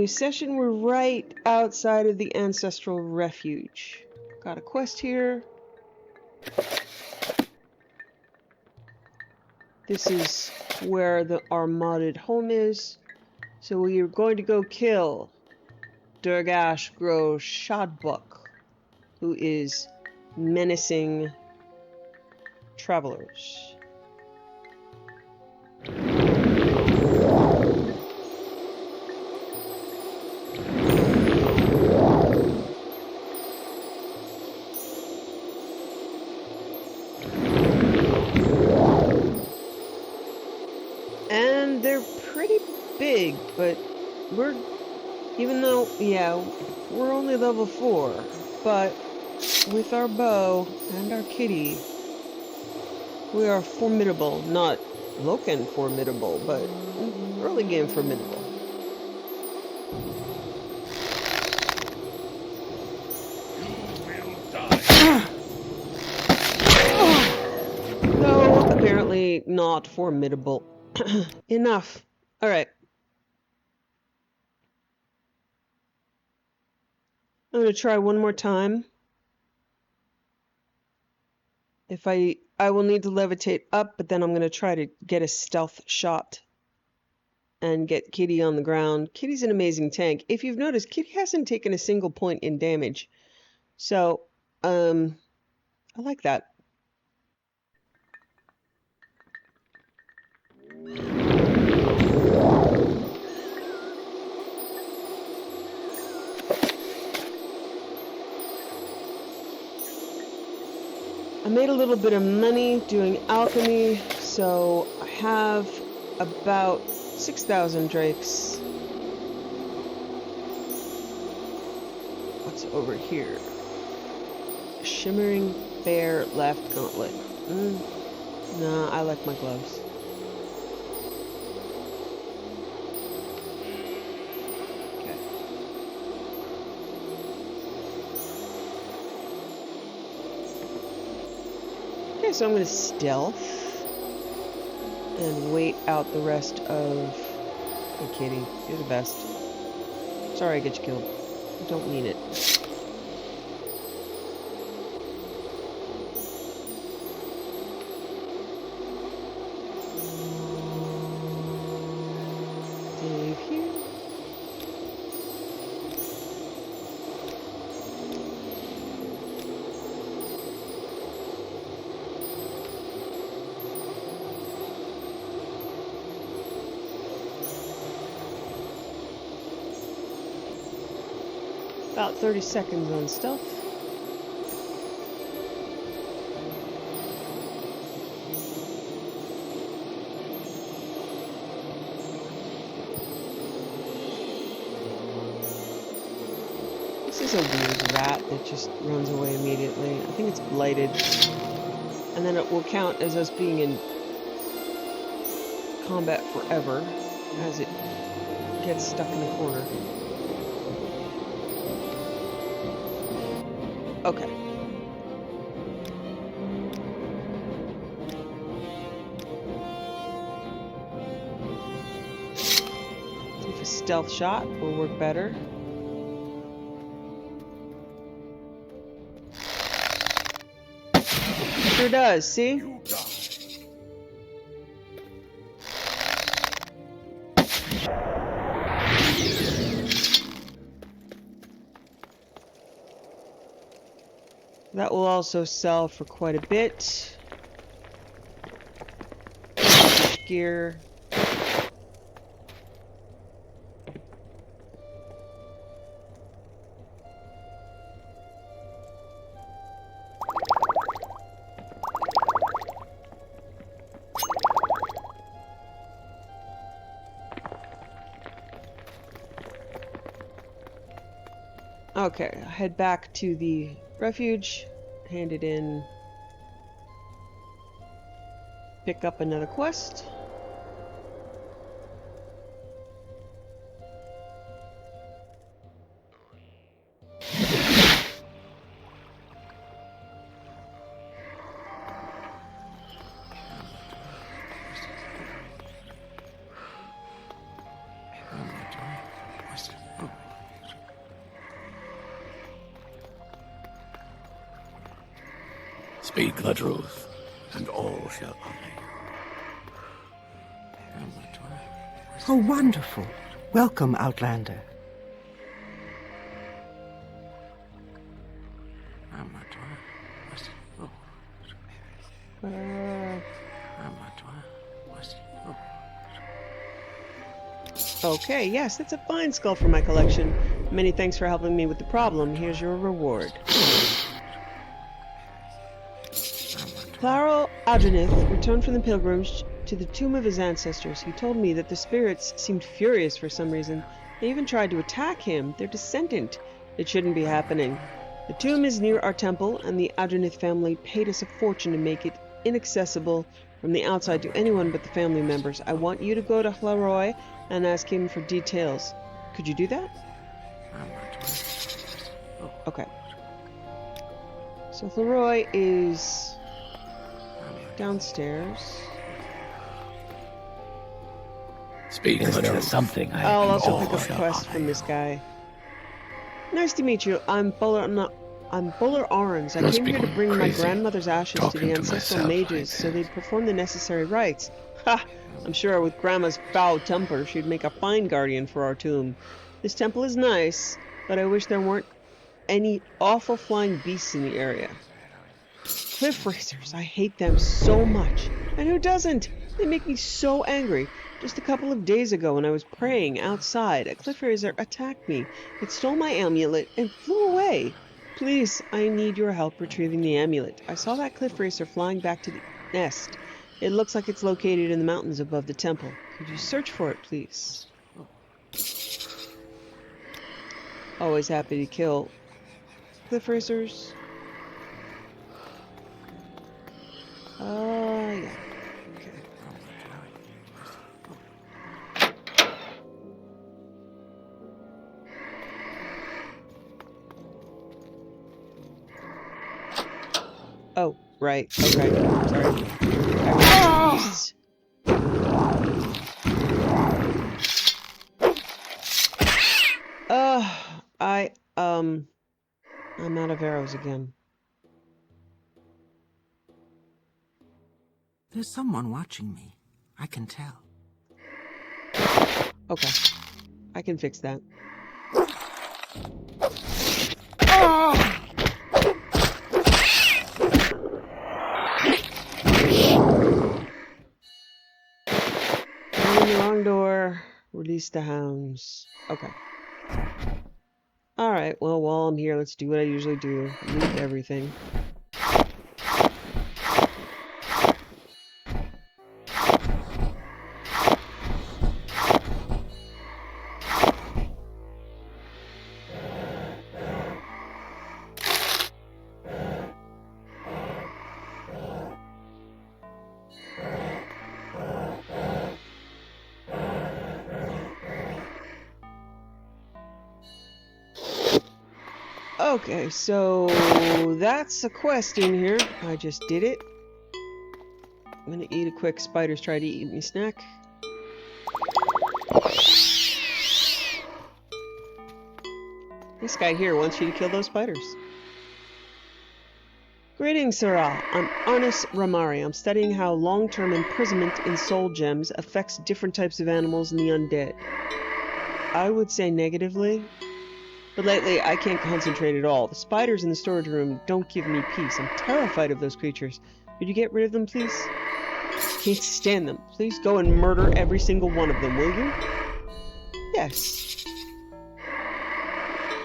new session. We're right outside of the Ancestral Refuge. Got a quest here. This is where our modded home is. So we are going to go kill Durgash Gro Shadbuk, who is menacing travelers. And they're pretty big, but even though, yeah, we're only level 4, but with our bow and our kitty, we are formidable. Not Loken formidable, but early game formidable. Though apparently not formidable. Enough. Alright. I'm going to try one more time. If I will need to levitate up, but then I'm going to try to get a stealth shot and get Kitty on the ground. Kitty's an amazing tank. If you've noticed, Kitty hasn't taken a single point in damage. So, I like that. I made a little bit of money doing alchemy, so I have about 6,000 drakes. What's over here? Shimmering Bear Left Gauntlet. Nah, I like my gloves. Okay, so I'm going to stealth and wait out the rest of... Hey, Kitty, you're the best. Sorry I get you killed. I don't mean it. Dave here. About 30 seconds on stealth. This is a weird rat that just runs away immediately. I think it's blighted. And then it will count as us being in combat forever as it gets stuck in the corner. Okay. See if a stealth shot will work better. Sure does, see? That will also sell for quite a bit. Gear. Okay, I'll head back to the refuge, hand it in, pick up another quest. Speak the truth, and all shall honor you. Oh, wonderful. Welcome, Outlander. Okay, yes, that's a fine skull for my collection. Many thanks for helping me with the problem. Here's your reward. Claro Adrenith returned from the pilgrimage to the tomb of his ancestors. He told me that the spirits seemed furious for some reason. They even tried to attack him, their descendant. It shouldn't be happening. The tomb is near our temple, and the Adrenith family paid us a fortune to make it inaccessible from the outside to anyone but the family members. I want you to go to Hlaroy and ask him for details. Could you do that? Okay. So Hlaroy is downstairs. Speak the truth. Something I'll also pick up a quest from this guy. Nice to meet you. I'm Buller Arons. I came here to bring my grandmother's ashes to the ancestral mages so they'd perform the necessary rites. Ha! I'm sure with Grandma's foul temper, she'd make a fine guardian for our tomb. This temple is nice, but I wish there weren't any awful flying beasts in the area. Cliff racers, I hate them so much. And who doesn't? They make me so angry. Just a couple of days ago when I was praying outside, a cliff racer attacked me. It stole my amulet and flew away. Please, I need your help retrieving the amulet. I saw that cliff racer flying back to the nest. It looks like it's located in the mountains above the temple. Could you search for it, please? Always happy to kill cliff racers. Yeah. Okay. Oh, right. Okay. Sorry. I'm out of arrows again. There's someone watching me. I can tell. Okay. I can fix that. Open the wrong door. Release the hounds. Okay. Alright, well, while I'm here, let's do what I usually do. Loot everything. Okay, so that's a quest in here. I just did it. I'm gonna eat a quick spider's try to eat me snack. This guy here wants you to kill those spiders. Greetings, Sarah. I'm Arnis Ramari. I'm studying how long-term imprisonment in soul gems affects different types of animals and the undead. I would say negatively. But lately, I can't concentrate at all. The spiders in the storage room don't give me peace. I'm terrified of those creatures. Could you get rid of them, please? Can't stand them. Please go and murder every single one of them, will you? Yes.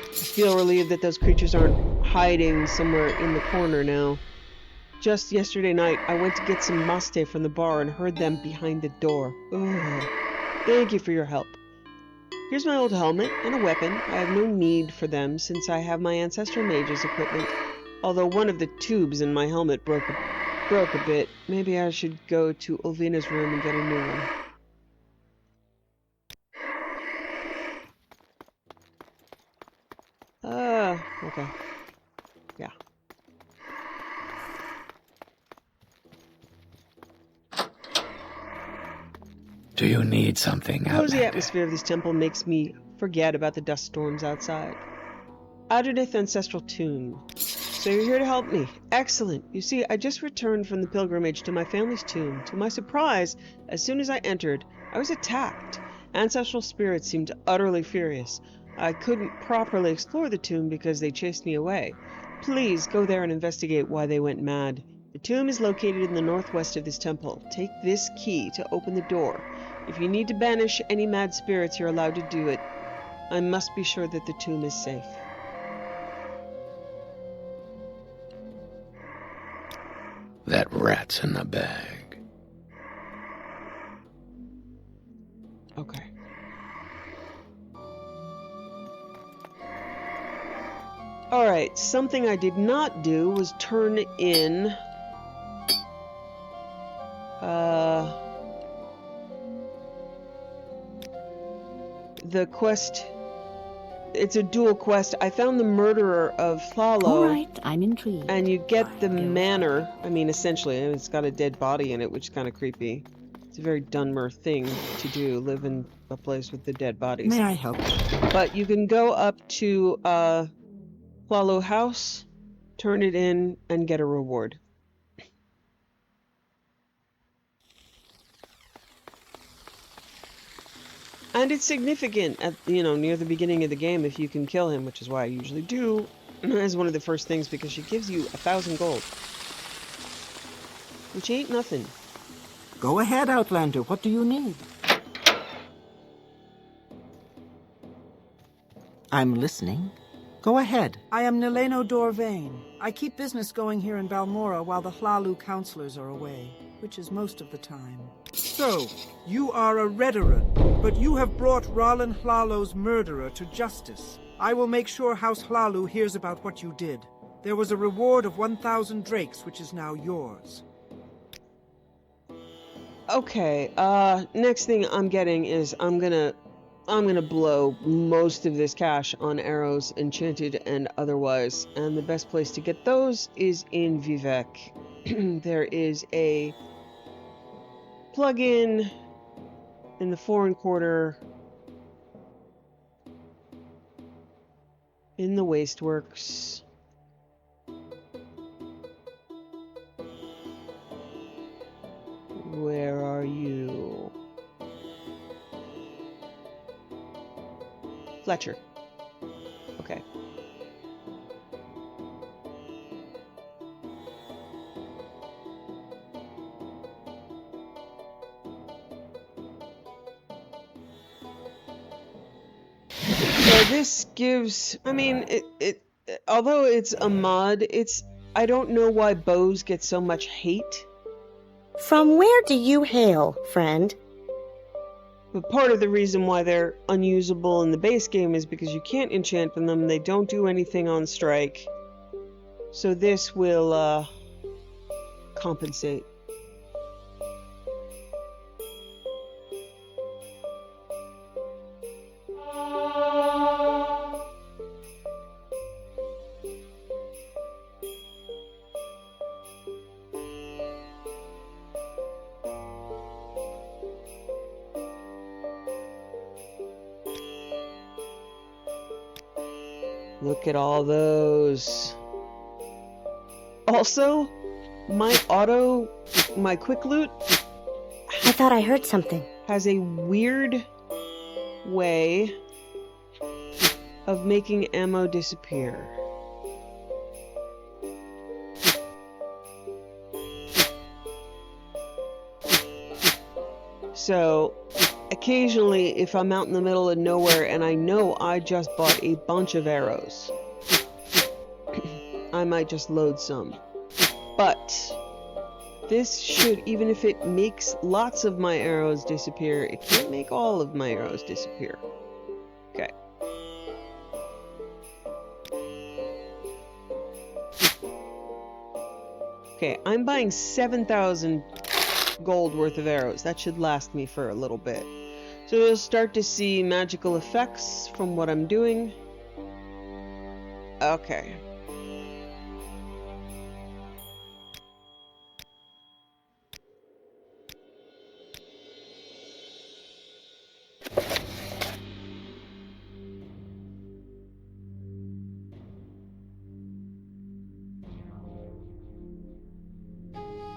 I feel relieved that those creatures aren't hiding somewhere in the corner now. Just yesterday night, I went to get some maste from the bar and heard them behind the door. Ugh. Thank you for your help. Here's my old helmet and a weapon. I have no need for them since I have my ancestral mage's equipment. Although one of the tubes in my helmet broke a bit. Maybe I should go to Ulvina's room and get a new one. Okay. Yeah. Do you need something? The cozy atmosphere of this temple makes me forget about the dust storms outside. Adrenith Ancestral Tomb. So you're here to help me. Excellent. You see, I just returned from the pilgrimage to my family's tomb. To my surprise, as soon as I entered, I was attacked. Ancestral spirits seemed utterly furious. I couldn't properly explore the tomb because they chased me away. Please go there and investigate why they went mad. The tomb is located in the northwest of this temple. Take this key to open the door. If you need to banish any mad spirits, you're allowed to do it. I must be sure that the tomb is safe. That rat's in the bag. Okay. Alright, something I did not do was turn in the quest. It's a dual quest. I found the murderer of Flalo. All right, I'm intrigued. And you get the manor. I mean, essentially, it's got a dead body in it, which is kind of creepy. It's a very Dunmer thing to do, live in a place with the dead bodies. May I help? But you can go up to Flalo House, turn it in, and get a reward. And it's significant at, near the beginning of the game if you can kill him, which is why I usually do as one of the first things, because she gives you 1,000 gold. Which ain't nothing. Go ahead, Outlander. What do you need? I'm listening. Go ahead. I am Nileno Dorvain. I keep business going here in Balmora while the Hlalu counselors are away, which is most of the time. So, you are a Redoran, but you have brought Ralin Hlalo's murderer to justice. I will make sure House Hlalu hears about what you did. There was a reward of 1,000 drakes, which is now yours. Okay, next thing I'm getting is I'm gonna blow most of this cash on arrows, enchanted and otherwise, and the best place to get those is in Vivek. There is a plug-in in the foreign quarter in the Wasteworks. Where are you? Fletcher. Okay. So this gives, I mean, it although it's a mod, I don't know why bows get so much hate. From where do you hail, friend? But part of the reason why they're unusable in the base game is because you can't enchant them, they don't do anything on strike. So this will, compensate. Look at all those. Also, my quick loot I thought I heard something. has a weird way of making ammo disappear. So, occasionally, if I'm out in the middle of nowhere and I know I just bought a bunch of arrows, I might just load some. But this should, even if it makes lots of my arrows disappear, it can't make all of my arrows disappear. Okay. Okay, I'm buying 7,000 gold worth of arrows. That should last me for a little bit. So we'll start to see magical effects from what I'm doing. Okay.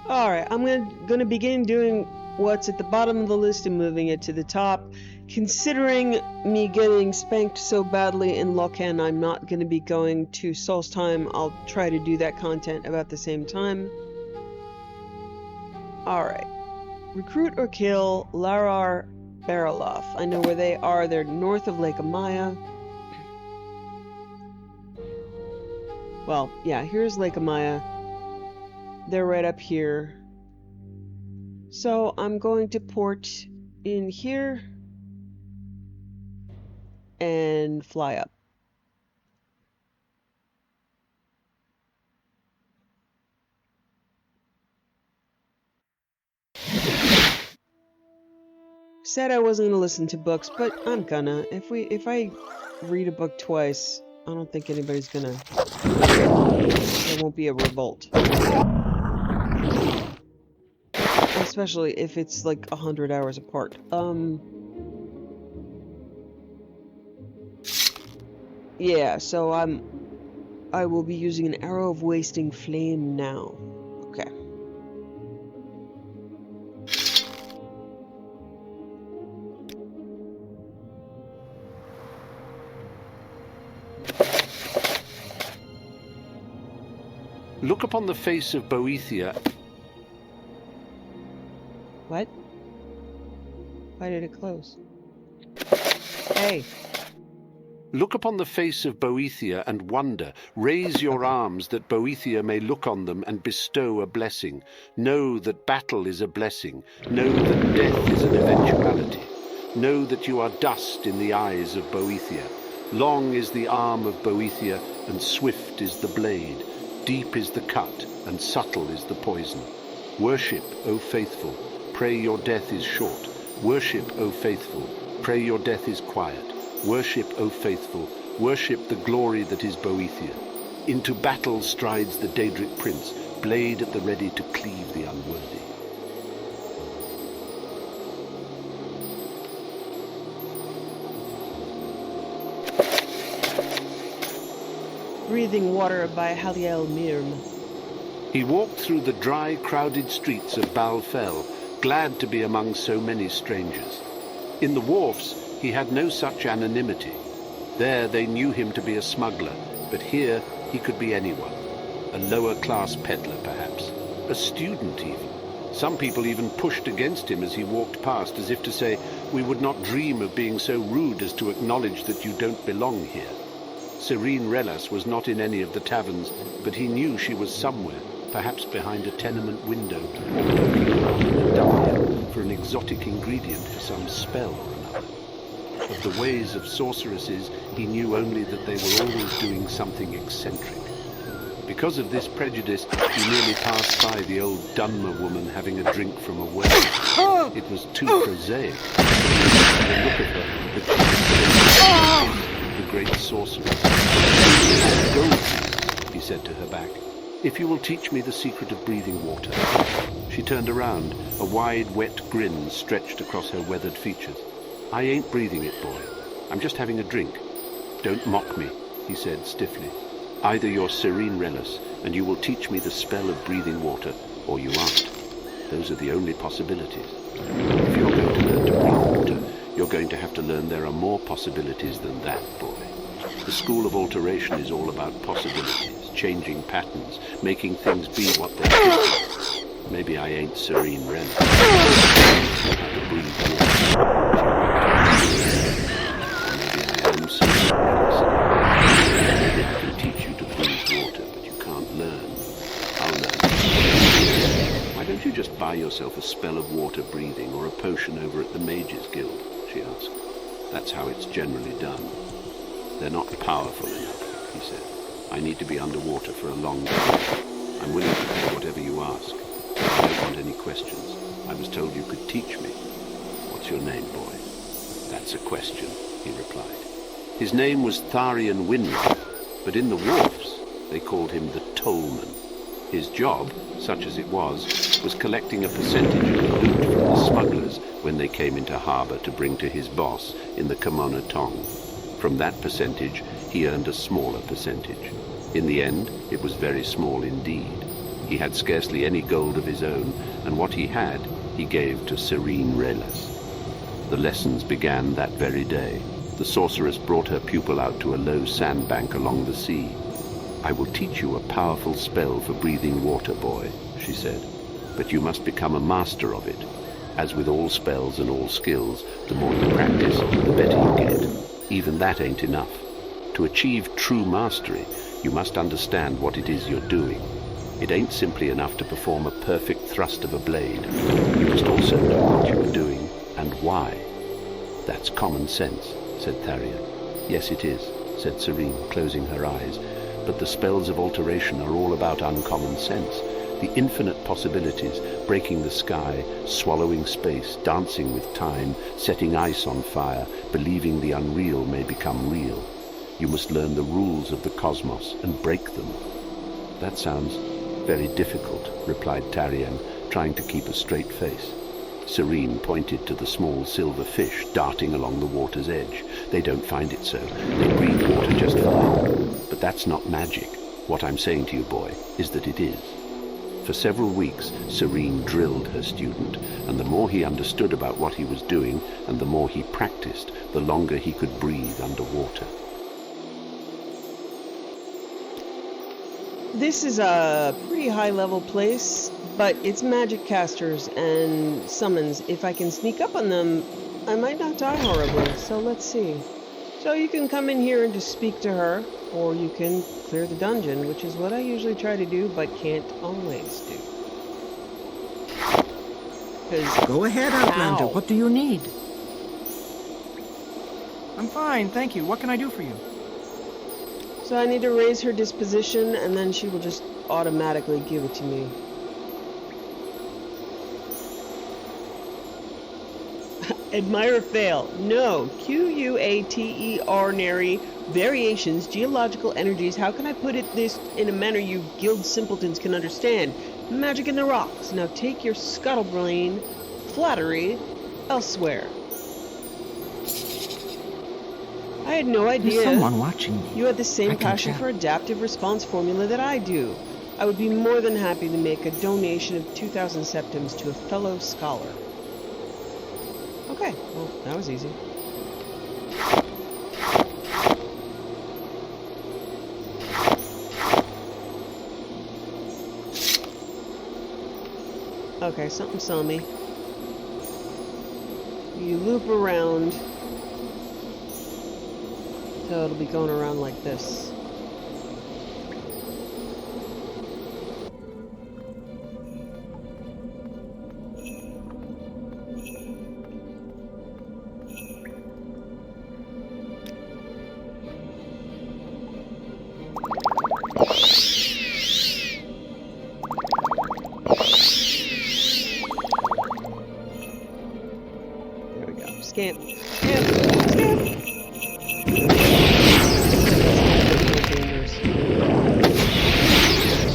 Alright, I'm gonna begin doing what's at the bottom of the list and moving it to the top. Considering me getting spanked so badly in Loken, I'm not gonna be going to Solstheim. I'll try to do that content about the same time. Alright. Recruit or kill Larar Bariloth. I know where they are. They're north of Lake Amaya. Well, yeah, here's Lake Amaya. They're right up here. So I'm going to port in here and fly up. Said I wasn't gonna listen to books, but I'm gonna. If I read a book twice, I don't think anybody's gonna. There won't be a revolt. Especially if it's like 100 hours apart. Yeah, so I will be using an arrow of wasting flame now. Okay. Look upon the face of Boethia. What? Why did it close? Hey. Look upon the face of Boethia and wonder. Raise your arms that Boethia may look on them and bestow a blessing. Know that battle is a blessing. Know that death is an eventuality. Know that you are dust in the eyes of Boethia. Long is the arm of Boethia, and swift is the blade. Deep is the cut, and subtle is the poison. Worship, O faithful. Pray your death is short. Worship, O faithful. Pray your death is quiet. Worship, O faithful. Worship the glory that is Boethia. Into battle strides the Daedric prince, blade at the ready to cleave the unworthy. Breathing Water by Haliel Mirm. He walked through the dry, crowded streets of Balfell, glad to be among so many strangers. In the wharfs, he had no such anonymity. There they knew him to be a smuggler, but here he could be anyone. A lower-class peddler, perhaps. A student, even. Some people even pushed against him as he walked past, as if to say, "We would not dream of being so rude as to acknowledge that you don't belong here." Serene Relas was not in any of the taverns, but he knew she was somewhere, perhaps behind a tenement window, poking around in a dial for an exotic ingredient for some spell or another. Of the ways of sorceresses, he knew only that they were always doing something eccentric. Because of this prejudice, he nearly passed by the old Dunmer woman having a drink from a well. It was too prosaic. The look of her, the great sorceress. "Go," he said to her back, "if you will teach me the secret of breathing water." She turned around, a wide, wet grin stretched across her weathered features. "I ain't breathing it, boy. I'm just having a drink." "Don't mock me," he said stiffly. "Either you're Serene Relas, and you will teach me the spell of breathing water, or you aren't. Those are the only possibilities. If you're going to learn to breathe water, you're going to have to learn there are more possibilities than that, boy. The School of Alteration is all about possibilities, changing patterns, making things be what they are. Maybe I ain't Serene Relas. I have to breathe water. Maybe I am Serene Relas. Maybe I can teach you to breathe water, but you can't learn. I'll learn. Why don't you just buy yourself a spell of water breathing or a potion over at the Mage's Guild?" she asked. "That's how it's generally done." "They're not powerful enough," he said. "I need to be underwater for a long time. I'm willing to pay whatever you ask. I don't want any questions. I was told you could teach me. What's your name, boy?" "That's a question," he replied. His name was Tharian Winry, but in the wharfs they called him the Tollman. His job, such as it was collecting a percentage of the loot from the smugglers when they came into harbour to bring to his boss in the Kimona Tong. From that percentage, he earned a smaller percentage. In the end, it was very small indeed. He had scarcely any gold of his own, and what he had, he gave to Serene Relas. The lessons began that very day. The sorceress brought her pupil out to a low sandbank along the sea. "I will teach you a powerful spell for breathing water, boy," she said. "But you must become a master of it. As with all spells and all skills, the more you practice, the better you get. Even that ain't enough. To achieve true mastery, you must understand what it is you're doing. It ain't simply enough to perform a perfect thrust of a blade. You must also know what you're doing and why." "That's common sense," said Tharian. "Yes, it is," said Serene, closing her eyes. "But the spells of alteration are all about uncommon sense. The infinite possibilities, breaking the sky, swallowing space, dancing with time, setting ice on fire, believing the unreal may become real. You must learn the rules of the cosmos and break them." "That sounds very difficult," replied Tarian, trying to keep a straight face. Serene pointed to the small silver fish darting along the water's edge. "They don't find it so. They breathe water just fine. But that's not magic. What I'm saying to you, boy, is that it is." For several weeks, Serene drilled her student, and the more he understood about what he was doing, and the more he practiced, the longer he could breathe underwater. This is a pretty high-level place, but it's magic casters and summons. If I can sneak up on them, I might not die horribly, so let's see. So you can come in here and just speak to her, or you can clear the dungeon, which is what I usually try to do, but can't always do. Go ahead, Outlander. Ow. What do you need? I'm fine, thank you. What can I do for you? So I need to raise her disposition, and then she will just automatically give it to me. Admire fail. No. QUATER-nary variations, geological energies. How can I put it this in a manner you guild simpletons can understand? Magic in the rocks. Now take your scuttlebrain flattery elsewhere. I had no idea There's someone watching me. you had the same I can passion tell. for adaptive response formula that I do. I would be more than happy to make a donation of 2,000 septims to a fellow scholar. Okay, well, that was easy. Okay, something saw me. You loop around. So it'll be going around like this. There we go. Scamp. Scamp. Scamp.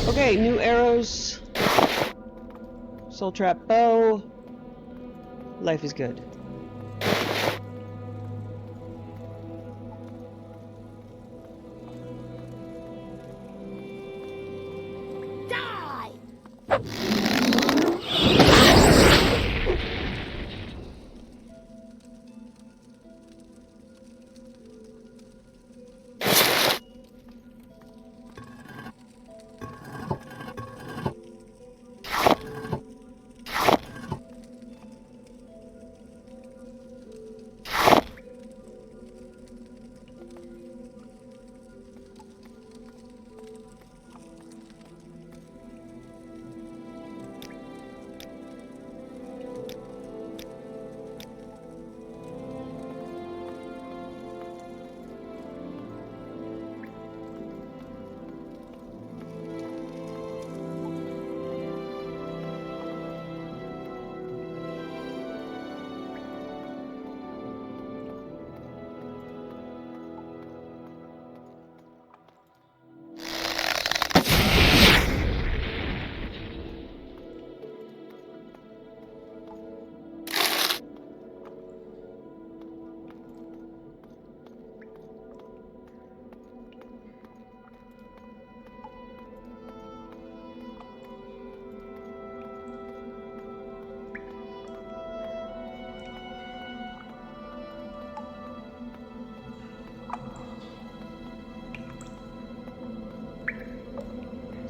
Okay, new arrows. Soul trap bow. Life is good.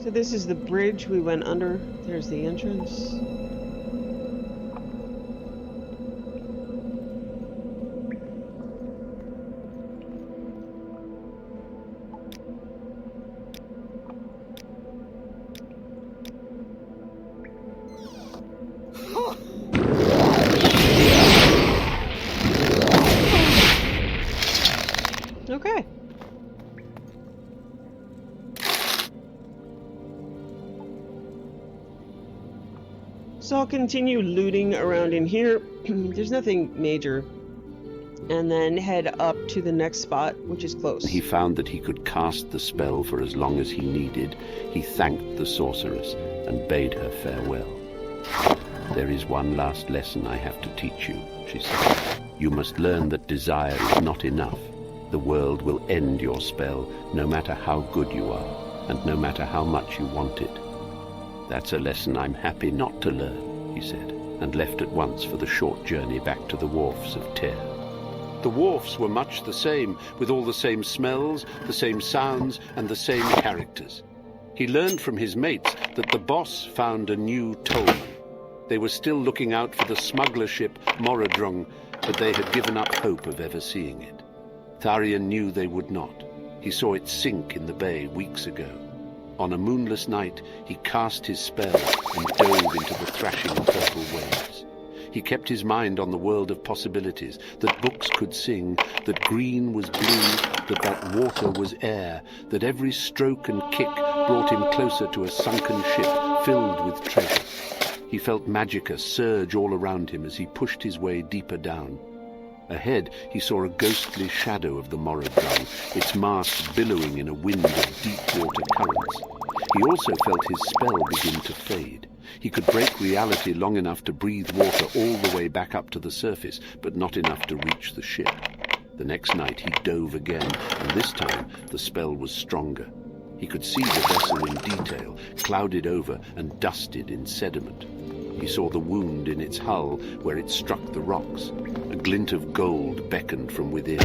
So this is the bridge we went under. There's the entrance. Okay. So I'll continue looting around in here. There's nothing major. And then head up to the next spot, which is close. He found that he could cast the spell for as long as he needed. He thanked the sorceress and bade her farewell. "There is one last lesson I have to teach you," she said. "You must learn that desire is not enough. The world will end your spell, no matter how good you are, and no matter how much you want it." "That's a lesson I'm happy not to learn," he said, and left at once for the short journey back to the wharfs of Tyr. The wharfs were much the same, with all the same smells, the same sounds, and the same characters. He learned from his mates that the boss found a new tollman. They were still looking out for the smuggler ship Morrowind, but they had given up hope of ever seeing it. Tharion knew they would not. He saw it sink in the bay weeks ago. On a moonless night, he cast his spell and dove into the thrashing purple waves. He kept his mind on the world of possibilities, that books could sing, that green was blue, that water was air, that every stroke and kick brought him closer to a sunken ship filled with treasure. He felt magicka surge all around him as he pushed his way deeper down. Ahead, he saw a ghostly shadow of the Morrowind, its mast billowing in a wind of deep-water currents. He also felt his spell begin to fade. He could break reality long enough to breathe water all the way back up to the surface, but not enough to reach the ship. The next night he dove again, and this time the spell was stronger. He could see the vessel in detail, clouded over and dusted in sediment. He saw the wound in its hull where it struck the rocks. A glint of gold beckoned from within,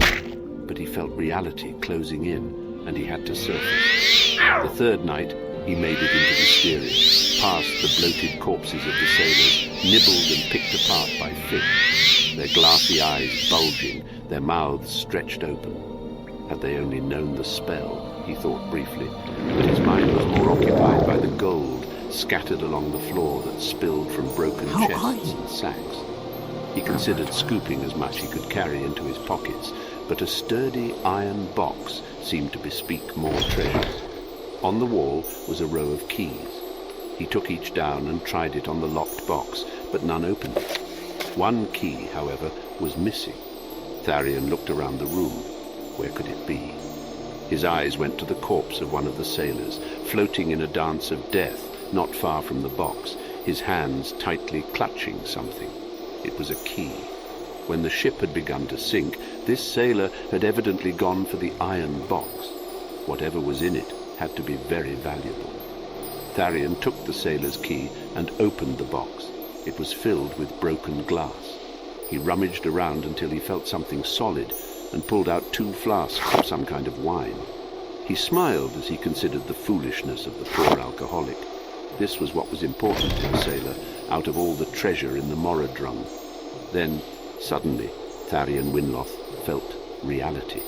but he felt reality closing in, and he had to surface. The third night, he made it into the steerage, past the bloated corpses of the sailors, nibbled and picked apart by fish, their glassy eyes bulging, their mouths stretched open. Had they only known the spell, he thought briefly, but his mind was more occupied by the gold scattered along the floor that spilled from broken chests and sacks. He considered scooping as much he could carry into his pockets, but a sturdy iron box seemed to bespeak more treasures. On the wall was a row of keys. He took each down and tried it on the locked box, but none opened it. One key, however, was missing. Tharion looked around the room. Where could it be? His eyes went to the corpse of one of the sailors, floating in a dance of death, not far from the box, his hands tightly clutching something. It was a key. When the ship had begun to sink, this sailor had evidently gone for the iron box. Whatever was in it had to be very valuable. Tharion took the sailor's key and opened the box. It was filled with broken glass. He rummaged around until he felt something solid and pulled out 2 flasks of some kind of wine. He smiled as he considered the foolishness of the poor alcoholic. This was what was important to the sailor, out of all the treasure in the Morrowind. Then, suddenly, Tharion Winloth felt reality.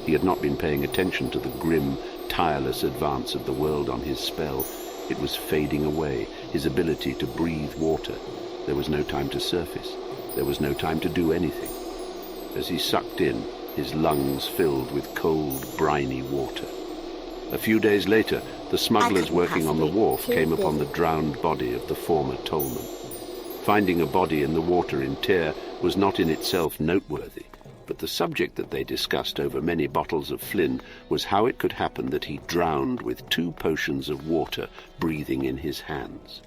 He had not been paying attention to the grim, tireless advance of the world on his spell. It was fading away, his ability to breathe water. There was no time to surface. There was no time to do anything. As he sucked in, his lungs filled with cold, briny water. A few days later, the smugglers working on the wharf came upon the drowned body of the former tollman. Finding a body in the water in Tyr was not in itself noteworthy, but the subject that they discussed over many bottles of Flynn was how it could happen that he drowned with 2 potions of water breathing in his hands.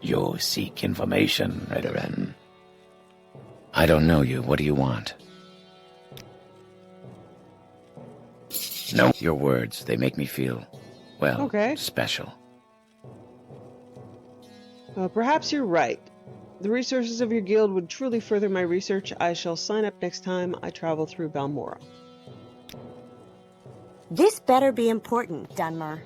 You seek information, Redoran. I don't know you. What do you want? No, your words, they make me feel, well, Okay. special. Perhaps you're right. The resources of your guild would truly further my research. I shall sign up next time I travel through Balmora. This better be important, Dunmer.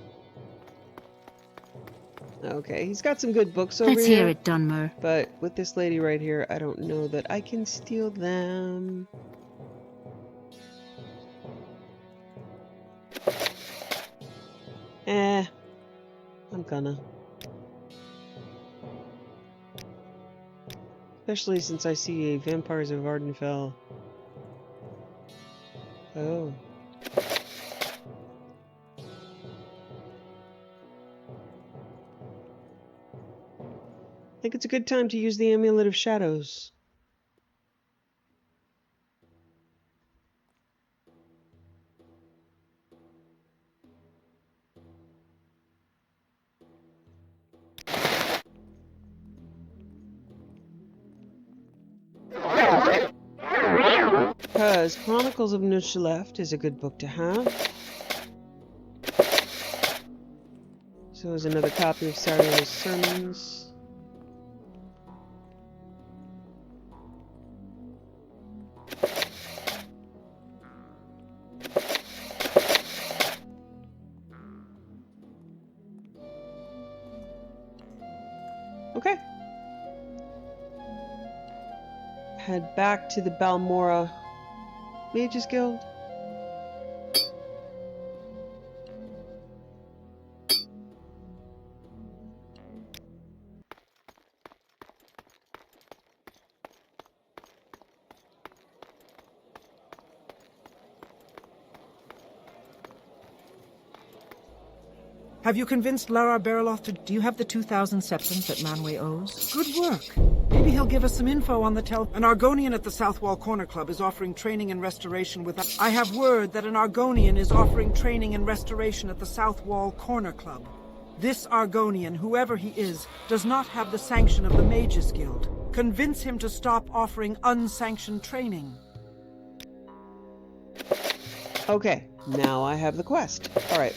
Okay, he's got some good books over Let's here. hear it, Dunmer. But with this lady right here, I don't know that I can steal them. I'm gonna. Especially since I see a Vampires of Ardenfell. Oh. I think it's a good time to use the Amulet of Shadows. Because Chronicles of Nushleft is a good book to have. So is another copy of Sario's Sermons. Okay. Head back to the Balmora Mages Guild. Have you convinced Lara Beriloth to... Do you have the 2,000 septums that Manwë owes? Good work. Maybe he'll give us some info on the An Argonian at the South Wall Corner Club is offering training and restoration with... I have word that an Argonian is offering training and restoration at the South Wall Corner Club. This Argonian, whoever he is, does not have the sanction of the Mages Guild. Convince him to stop offering unsanctioned training. Okay, now I have the quest. Alright.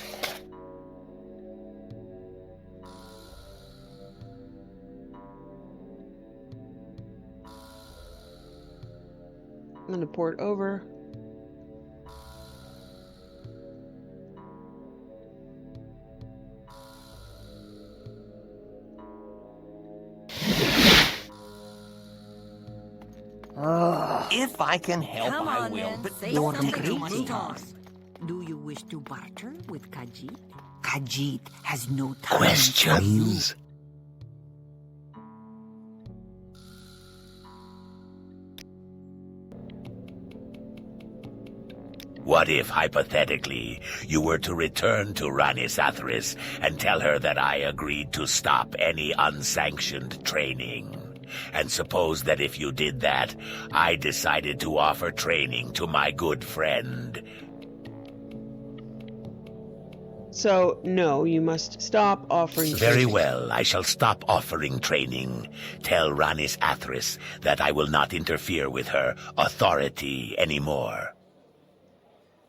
I'm gonna port over. If I can help, Come I on, will, then. but Say don't something take to too us. long. Do you wish to barter with Khajiit? Khajiit has no time. Questions? What if, hypothetically, you were to return to Rhanis Atheris and tell her that I agreed to stop any unsanctioned training? And suppose that if you did that, I decided to offer training to my good friend. So, no, you must stop offering Very training. well, I shall stop offering training. Tell Rhanis Atheris that I will not interfere with her authority anymore.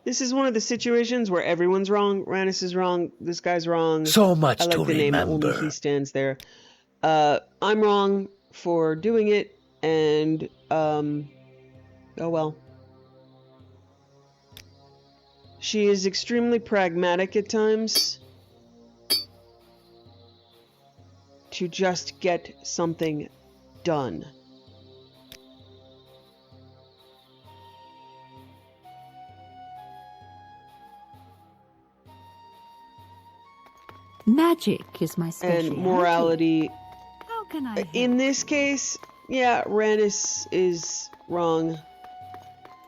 This is one of the situations where everyone's wrong. Rhanis is wrong. This guy's wrong. So much I like to the name remember. Only He Stands There. I'm wrong for doing it, and, oh well. She is extremely pragmatic at times to just get something done. Magic is my specialty. And morality. How can I help? In this case, yeah, Rhanis is wrong.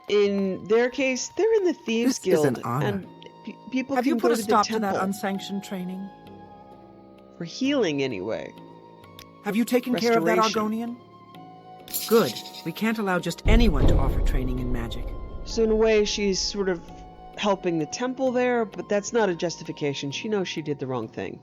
In their case, they're in the Thieves This is Guild, an honor. and people Have can you put go a to stop the to temple that unsanctioned training? for healing anyway. Have you taken care of that Restoration. Argonian? Good. We can't allow just anyone to offer training in magic. So in a way, she's sort of helping the temple there, but that's not a justification. She knows she did the wrong thing.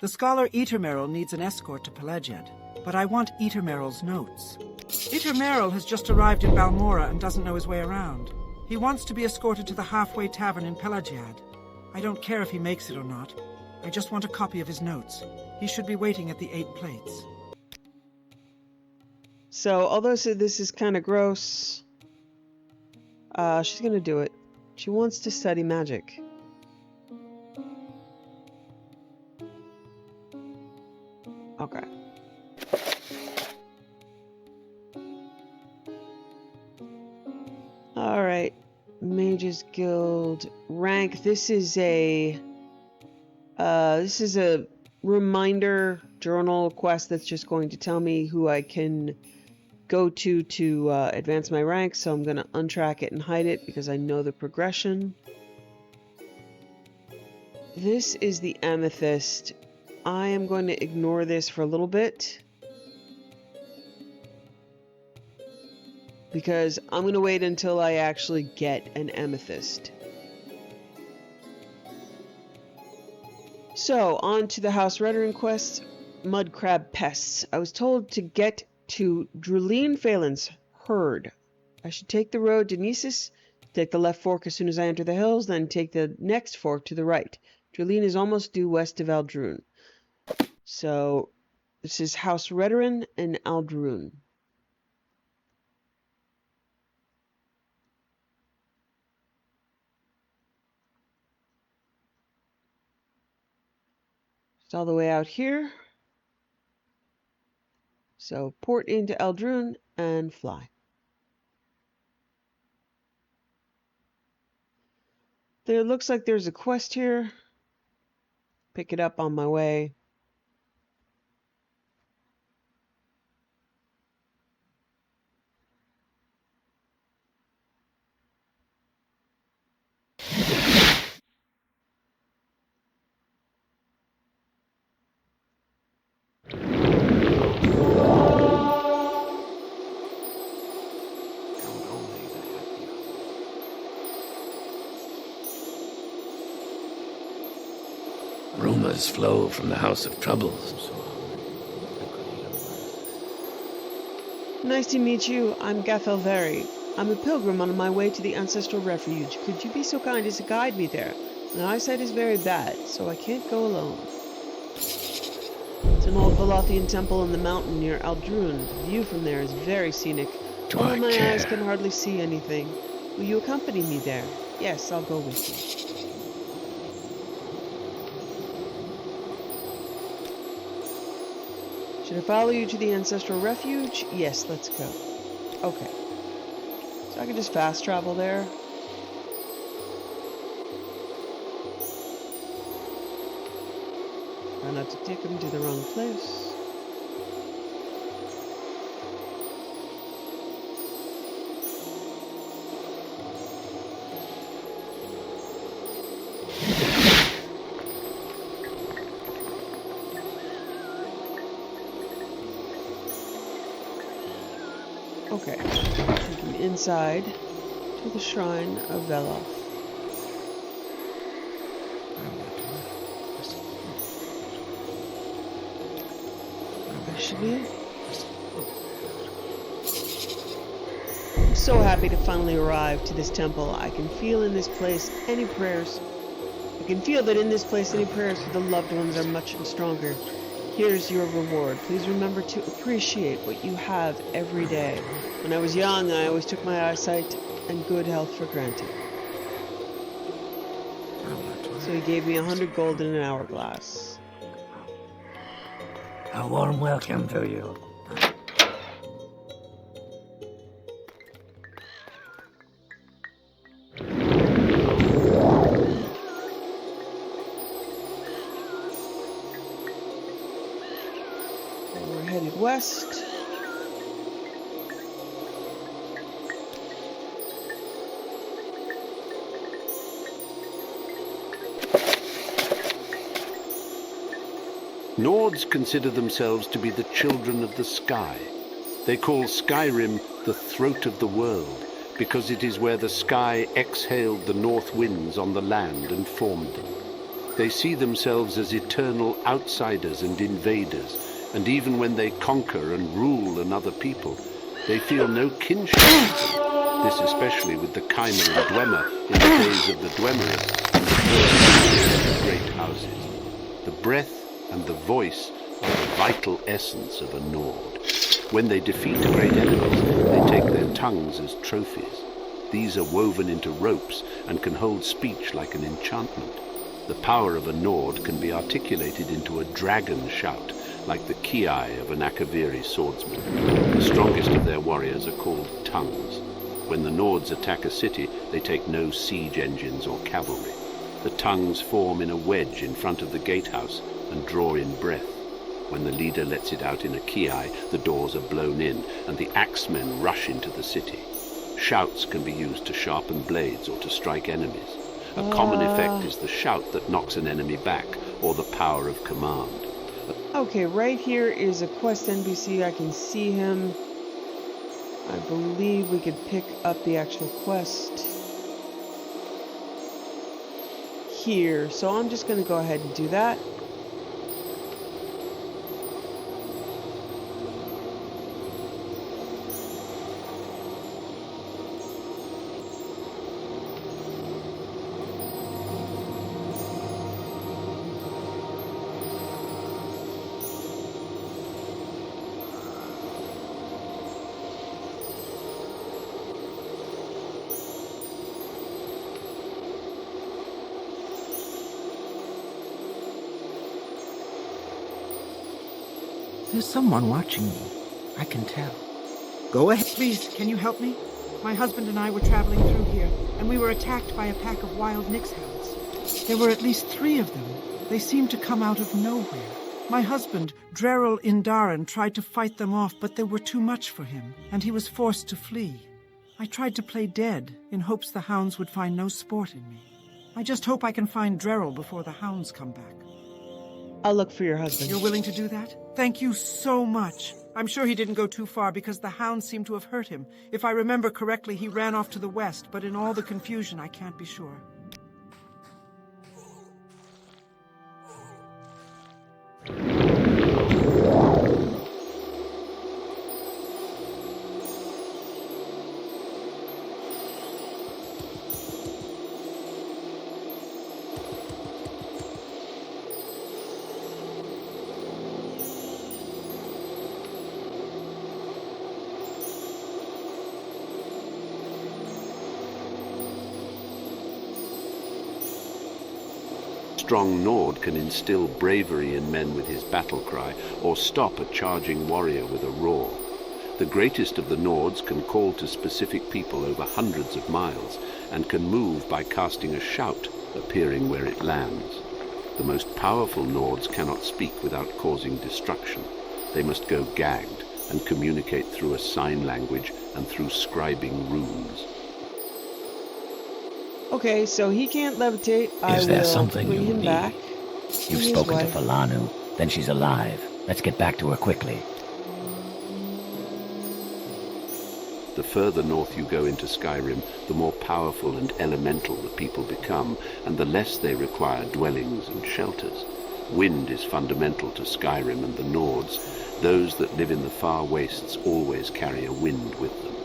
The scholar Itermeril needs an escort to Pelagiad, but I want Itermeril's notes. Itermeril has just arrived in Balmora and doesn't know his way around. He wants to be escorted to the halfway tavern in Pelagiad. I don't care if he makes it or not. I just want a copy of his notes. He should be waiting at the 8 plates. So, although this is kind of gross, she's gonna do it. She wants to study magic. Okay. Alright. Mages Guild rank. This is a reminder journal quest that's just going to tell me who I can go to advance my rank, so I'm going to untrack it and hide it because I know the progression. This is the Amethyst. I am going to ignore this for a little bit because I'm going to wait until I actually get an Amethyst. So, on to the House Redoran quest, Mud Crab Pests. I was told to get to Druleen Phelan's herd. I should take the road to Nisus, take the left fork as soon as I enter the hills, then take the next fork to the right. Druleen is almost due west of Aldrune. So, this is House Redoran and Aldrune. It's all the way out here. So, port into Aldrune and fly. There looks like there's a quest here. Pick it up on my way. Rumors flow from the House of Troubles. Nice to meet you. I'm Gathelveri. I'm a pilgrim on my way to the ancestral refuge. Could you be so kind as to guide me there? My eyesight is very bad, so I can't go alone. It's an old Velathian temple in the mountain near Aldrune. The view from there is very scenic. Although my eyes can hardly see anything. Will you accompany me there? Yes, I'll go with you. Should I follow you to the ancestral refuge? Yes, let's go. Okay. So I can just fast travel there. Try not to take them to the wrong place. Okay, take him inside to the shrine of Veloth. There should be. I'm so happy to finally arrive to this temple. I can feel in this place any prayers. I can feel that in this place any prayers for the loved ones are much stronger. Here's your reward. Please remember to appreciate what you have every day. When I was young, I always took my eyesight and good health for granted. So he gave me 100 gold in an hourglass. A warm welcome to you. We're headed west. Nords consider themselves to be the children of the sky. They call Skyrim the throat of the world, because it is where the sky exhaled the north winds on the land and formed them. They see themselves as eternal outsiders and invaders, and even when they conquer and rule another people, they feel no kinship. This especially with the Kaimer and Dwemer in the days of the Dwemerists and the great houses. The breath and the voice are the vital essence of a Nord. When they defeat great enemies, they take their tongues as trophies. These are woven into ropes and can hold speech like an enchantment. The power of a Nord can be articulated into a dragon shout, like the ki of an Akaviri swordsman. The strongest of their warriors are called tongues. When the Nords attack a city, they take no siege engines or cavalry. The tongues form in a wedge in front of the gatehouse and draw in breath. When the leader lets it out in a ki, the doors are blown in, and the axemen rush into the city. Shouts can be used to sharpen blades or to strike enemies. A common effect is the shout that knocks an enemy back, or the power of command. Okay, right here is a quest NPC. I can see him. I believe we could pick up the actual quest here. So I'm just going to go ahead and do that. There's someone watching me. I can tell. Go ahead. Please, can you help me? My husband and I were traveling through here, and we were attacked by a pack of wild Nyx hounds. There were at least 3 of them. They seemed to come out of nowhere. My husband, Drerel Indaran, tried to fight them off, but they were too much for him, and he was forced to flee. I tried to play dead, in hopes the hounds would find no sport in me. I just hope I can find Drerel before the hounds come back. I'll look for your husband. You're willing to do that? Thank you so much. I'm sure he didn't go too far because the hounds seem to have hurt him. If I remember correctly, he ran off to the west, but in all the confusion, I can't be sure. Strong Nord can instill bravery in men with his battle cry, or stop a charging warrior with a roar. The greatest of the Nords can call to specific people over hundreds of miles, and can move by casting a shout, appearing where it lands. The most powerful Nords cannot speak without causing destruction. They must go gagged, and communicate through a sign language and through scribing runes. Okay, so he can't levitate. Is there something bring you him need? back. You've spoken to Falanu, then she's alive. Let's get back to her quickly. The further north you go into Skyrim, the more powerful and elemental the people become, and the less they require dwellings and shelters. Wind is fundamental to Skyrim and the Nords. Those that live in the far wastes always carry a wind with them.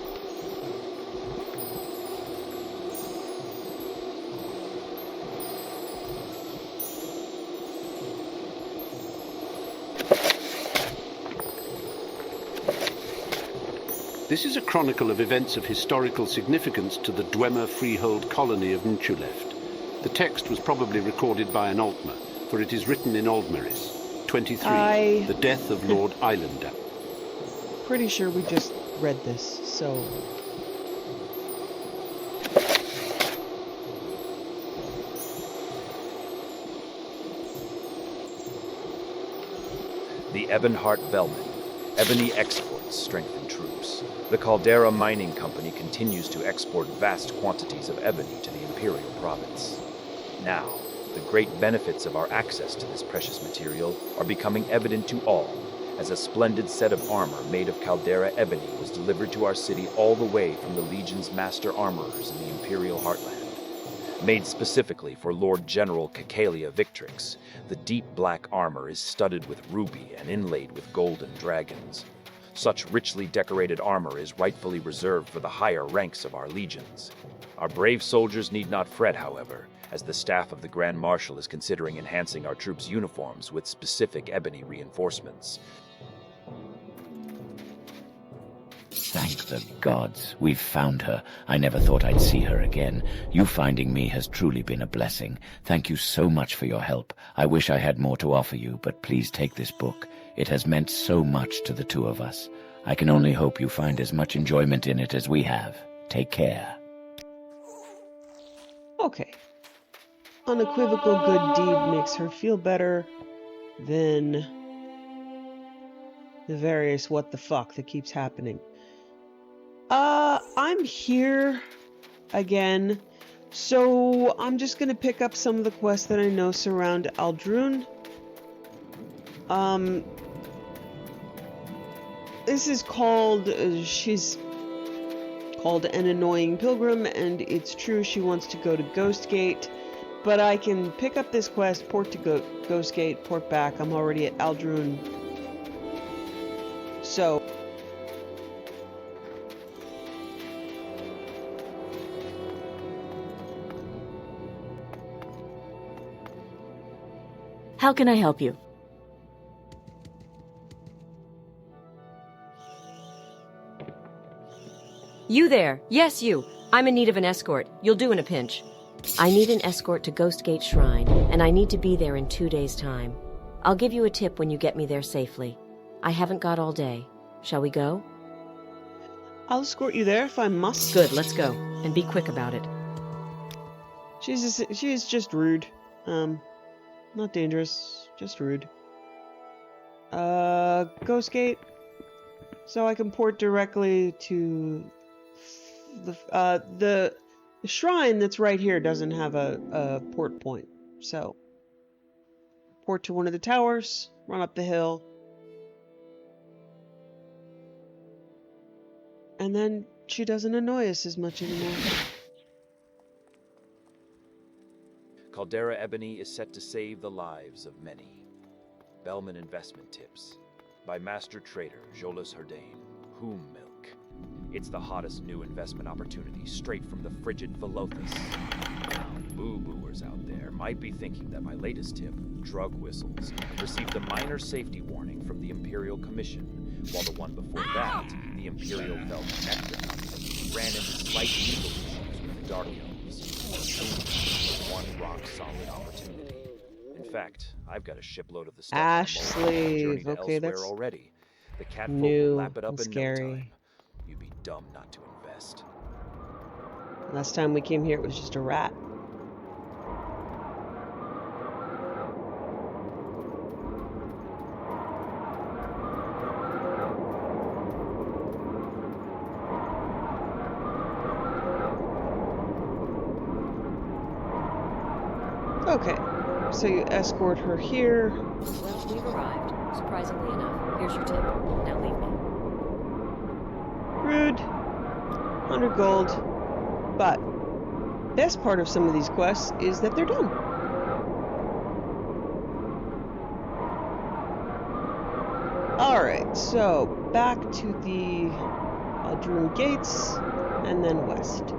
This is a chronicle of events of historical significance to the Dwemer freehold colony of Nchuleft. The text was probably recorded by an Altmer, for it is written in Aldmeris. 23, the death of Lord Islander. Pretty sure we just read this, so... The Ebonheart Bellman. Ebony exports strengthen troops. The Caldera Mining Company continues to export vast quantities of ebony to the Imperial Province. Now, the great benefits of our access to this precious material are becoming evident to all, as a splendid set of armor made of Caldera ebony was delivered to our city all the way from the Legion's master armorers in the Imperial Heartland. Made specifically for Lord General Cacalia Victrix, the deep black armor is studded with ruby and inlaid with golden dragons. Such richly decorated armor is rightfully reserved for the higher ranks of our legions. Our brave soldiers need not fret, however, as the staff of the Grand Marshal is considering enhancing our troops' uniforms with specific ebony reinforcements. Thank the gods. We've found her. I never thought I'd see her again. You finding me has truly been a blessing. Thank you so much for your help. I wish I had more to offer you, but please take this book. It has meant so much to the two of us. I can only hope you find as much enjoyment in it as we have. Take care. Okay. Unequivocal good deed makes her feel better than the various what the fuck that keeps happening. I'm here again, so I'm just gonna pick up some of the quests that I know surround Aldrun. This is called, she's called an annoying pilgrim, and it's true she wants to go to Ghostgate, but I can pick up this quest, port to Ghostgate, port back. I'm already at Aldrun. So how can I help you? You there. Yes, you. I'm in need of an escort. You'll do in a pinch. I need an escort to Ghostgate Shrine, and I need to be there in 2 days' time. I'll give you a tip when you get me there safely. I haven't got all day. Shall we go? I'll escort you there if I must. Good, let's go. And be quick about it. She's just rude. Not dangerous, just rude. Ghostgate. So I can port directly to the shrine that's right here doesn't have a port point. So port to one of the towers, run up the hill, and then she doesn't annoy us as much anymore. Caldera Ebony is set to save the lives of many. Bellman Investment Tips by Master Trader Jolas Herdane. Whom Milk. It's the hottest new investment opportunity straight from the frigid Velothus. Now, boo-booers out there might be thinking that my latest tip, Drug Whistles, received a minor safety warning from the Imperial Commission, while the one before that, the Imperial Velvet Nectar Company, ran into slight legal issues with Dark Elves. One rock-solid opportunity. In fact, I've got a shipload of the stuff Ashley, okay, that's already. The catfolk new will lap it up and in scary. no time. You'd be dumb not to invest. Last time we came here, it was just a rat. Okay, so you escort her here. Well, we've arrived. Surprisingly enough. Here's your tip. Now leave me. Rude. 100 gold. But best part of some of these quests is that they're done. Alright, so back to the Aldrun Gates and then west.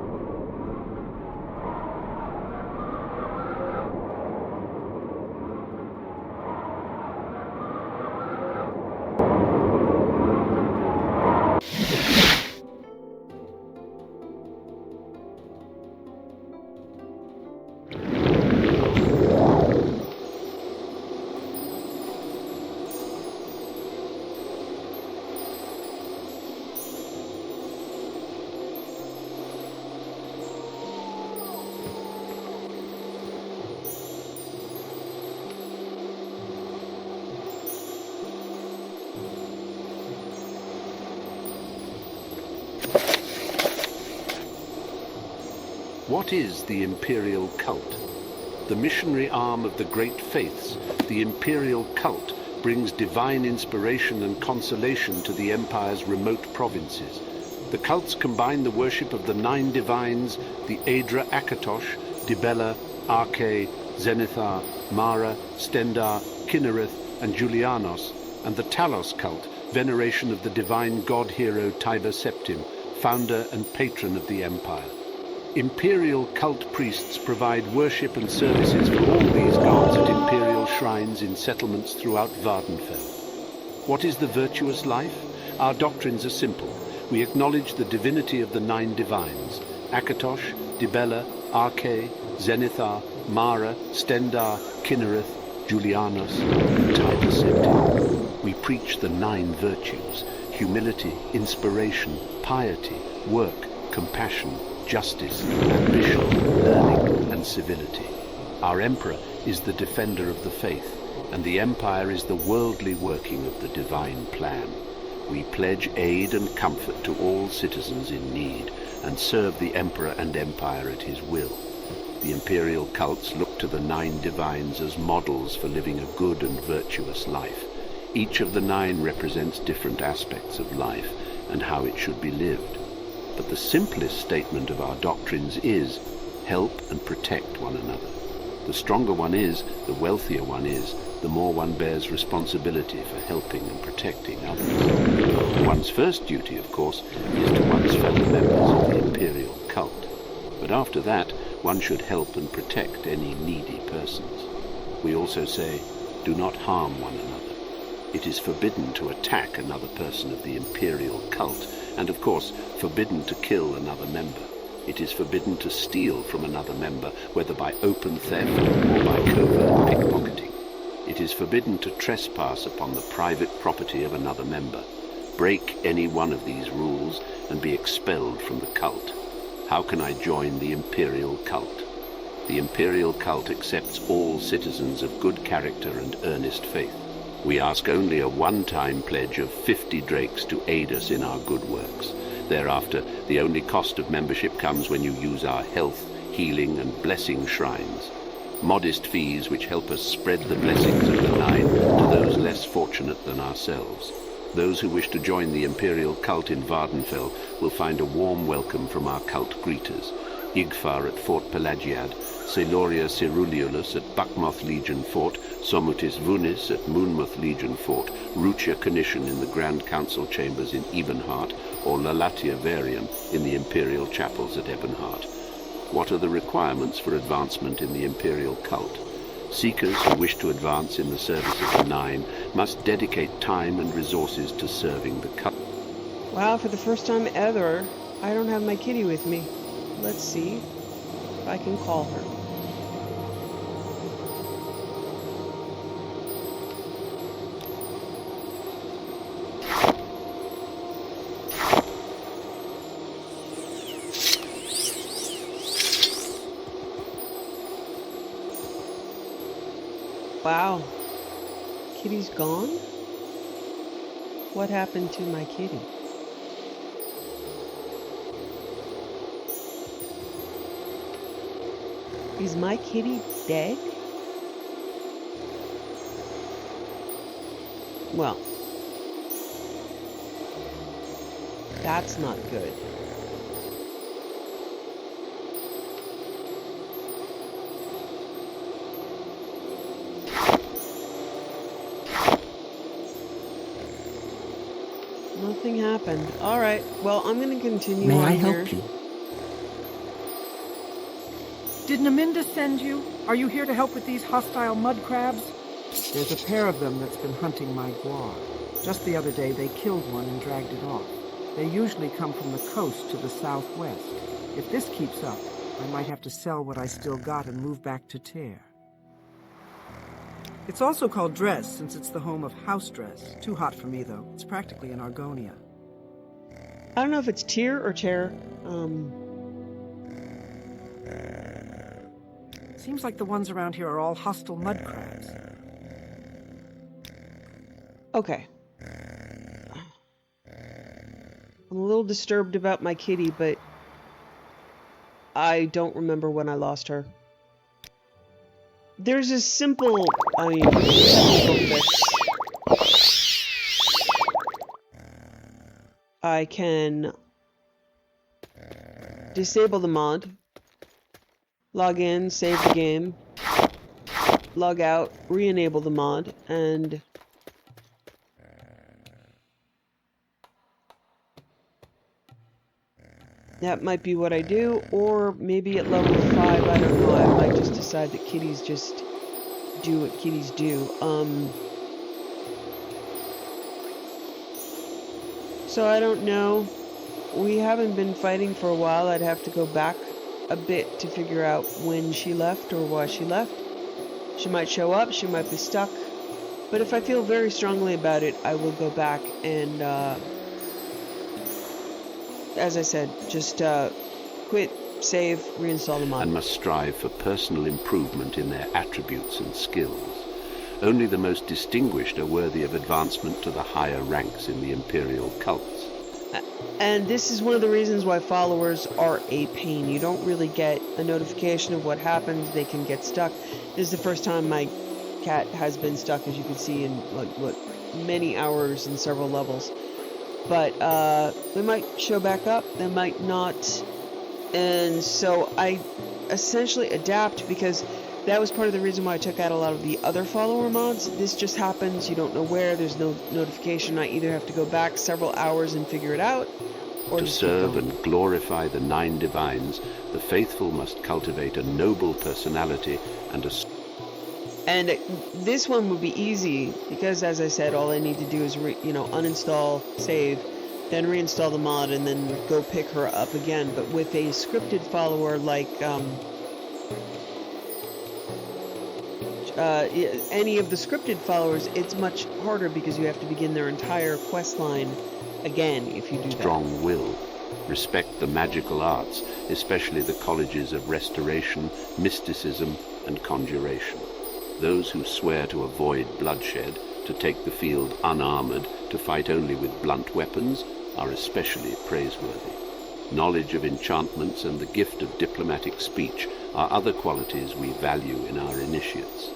What is the Imperial Cult? The missionary arm of the Great Faiths, the Imperial Cult brings divine inspiration and consolation to the Empire's remote provinces. The cults combine the worship of the 9 divines, the Aedra Akatosh, Dibella, Arche, Zenithar, Mara, Stendar, Kinnereth, and Julianos, and the Talos cult, veneration of the divine god-hero Tiber Septim, founder and patron of the Empire. Imperial cult priests provide worship and services for all these gods at imperial shrines in settlements throughout Vardenfell. What is the virtuous life? Our doctrines are simple. We acknowledge the divinity of the 9 divines, Akatosh, Dibella, Arche, Zenithar, Mara, Stendar, Kinnereth, Julianos, and Tiber Septim. We preach the 9 virtues: humility, inspiration, piety, work, compassion, justice, ambition, learning, and civility. Our Emperor is the defender of the faith, and the Empire is the worldly working of the divine plan. We pledge aid and comfort to all citizens in need, and serve the Emperor and Empire at his will. The imperial cults look to the 9 divines as models for living a good and virtuous life. Each of the 9 represents different aspects of life and how it should be lived. But the simplest statement of our doctrines is, help and protect one another. The stronger one is, the wealthier one is, the more one bears responsibility for helping and protecting others. One's first duty, of course, is to one's fellow members of the imperial cult. But after that, one should help and protect any needy persons. We also say, do not harm one another. It is forbidden to attack another person of the imperial cult, and of course, forbidden to kill another member. It is forbidden to steal from another member, whether by open theft or by covert pickpocketing. It is forbidden to trespass upon the private property of another member. Break any one of these rules and be expelled from the cult. How can I join the imperial cult? The imperial cult accepts all citizens of good character and earnest faith. We ask only a one-time pledge of 50 drakes to aid us in our good works. Thereafter, the only cost of membership comes when you use our health, healing, and blessing shrines. Modest fees which help us spread the blessings of the 9 to those less fortunate than ourselves. Those who wish to join the imperial cult in Vardenfell will find a warm welcome from our cult greeters. Igfar at Fort Pelagiad, Celoria Ceruleolus at Buckmoth Legion Fort, Somutis Vunis at Moonmouth Legion Fort, Rucia Canisian in the Grand Council Chambers in Ebonheart, or Lalatia Varian in the Imperial Chapels at Ebonheart. What are the requirements for advancement in the Imperial cult? Seekers who wish to advance in the service of the 9 must dedicate time and resources to serving the cult. Wow, for the first time ever, I don't have my kitty with me. Let's see if I can call her. Wow. Kitty's gone? What happened to my kitty? Is my kitty dead? Well, that's not good. Nothing happened. All right. Well, I'm going to continue May on I here. help you? Did Naminda send you? Are you here to help with these hostile mud crabs? There's a pair of them that's been hunting my guar. Just the other day, they killed one and dragged it off. They usually come from the coast to the southwest. If this keeps up, I might have to sell what I still got and move back to Tear. It's also called Dress, since it's the home of House Dress. Too hot for me, though. It's practically an Argonia. I don't know if it's Tear or Chair. Seems like the ones around here are all hostile mud crabs. Okay. I'm a little disturbed about my kitty, but I don't remember when I lost her. There's a simple, technical fix. I can disable the mod, log in, save the game, log out, re-enable the mod, and that might be what I do, or maybe at level 5, I don't know, I might just decide that kitties just do what kitties do. So I don't know. we haven't been fighting for a while. I'd have to go back a bit to figure out when she left or why she left. She might show up, she might be stuck. But if I feel very strongly about it, I will go back and, as I said, just quit, save, reinstall the mod. And must strive for personal improvement in their attributes and skills. Only the most distinguished are worthy of advancement to the higher ranks in the Imperial cults. And this is one of the reasons why followers are a pain. You don't really get a notification of what happens. They can get stuck. This is the first time my cat has been stuck, as you can see, in what many hours and several levels. But they might show back up, they might not. And so I essentially adapt, because that was part of the reason why I took out a lot of the other follower mods. This just happens, you don't know where, there's no notification. I either have to go back several hours and figure it out, or to serve and glorify the 9 divines, the faithful must cultivate a noble personality and a... And this one would be easy, because as I said, all I need to do is uninstall, save, then reinstall the mod, and then go pick her up again. But with a scripted follower like any of the scripted followers, it's much harder, because you have to begin their entire quest line again if you do that. Strong will. Respect the magical arts, especially the colleges of restoration, mysticism, and conjuration. Those who swear to avoid bloodshed, to take the field unarmored, to fight only with blunt weapons, are especially praiseworthy. Knowledge of enchantments and the gift of diplomatic speech are other qualities we value in our initiates.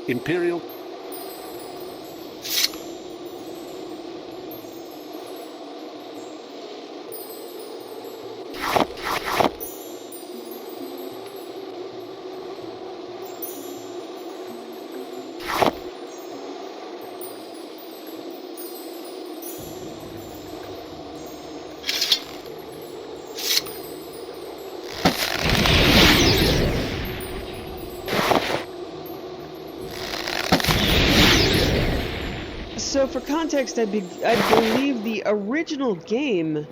Imperial... So for context, I believe the original game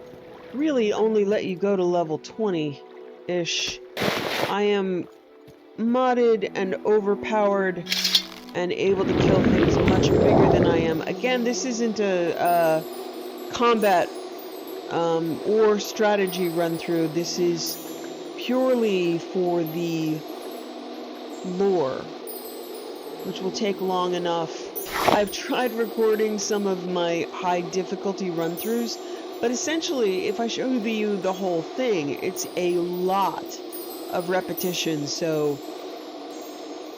really only let you go to level 20-ish. I am modded and overpowered and able to kill things much bigger than I am. Again, this isn't a combat or strategy run-through. This is purely for the lore, which will take long enough. I've tried recording some of my high difficulty run-throughs, but essentially, if I show you the whole thing, it's a lot of repetition. So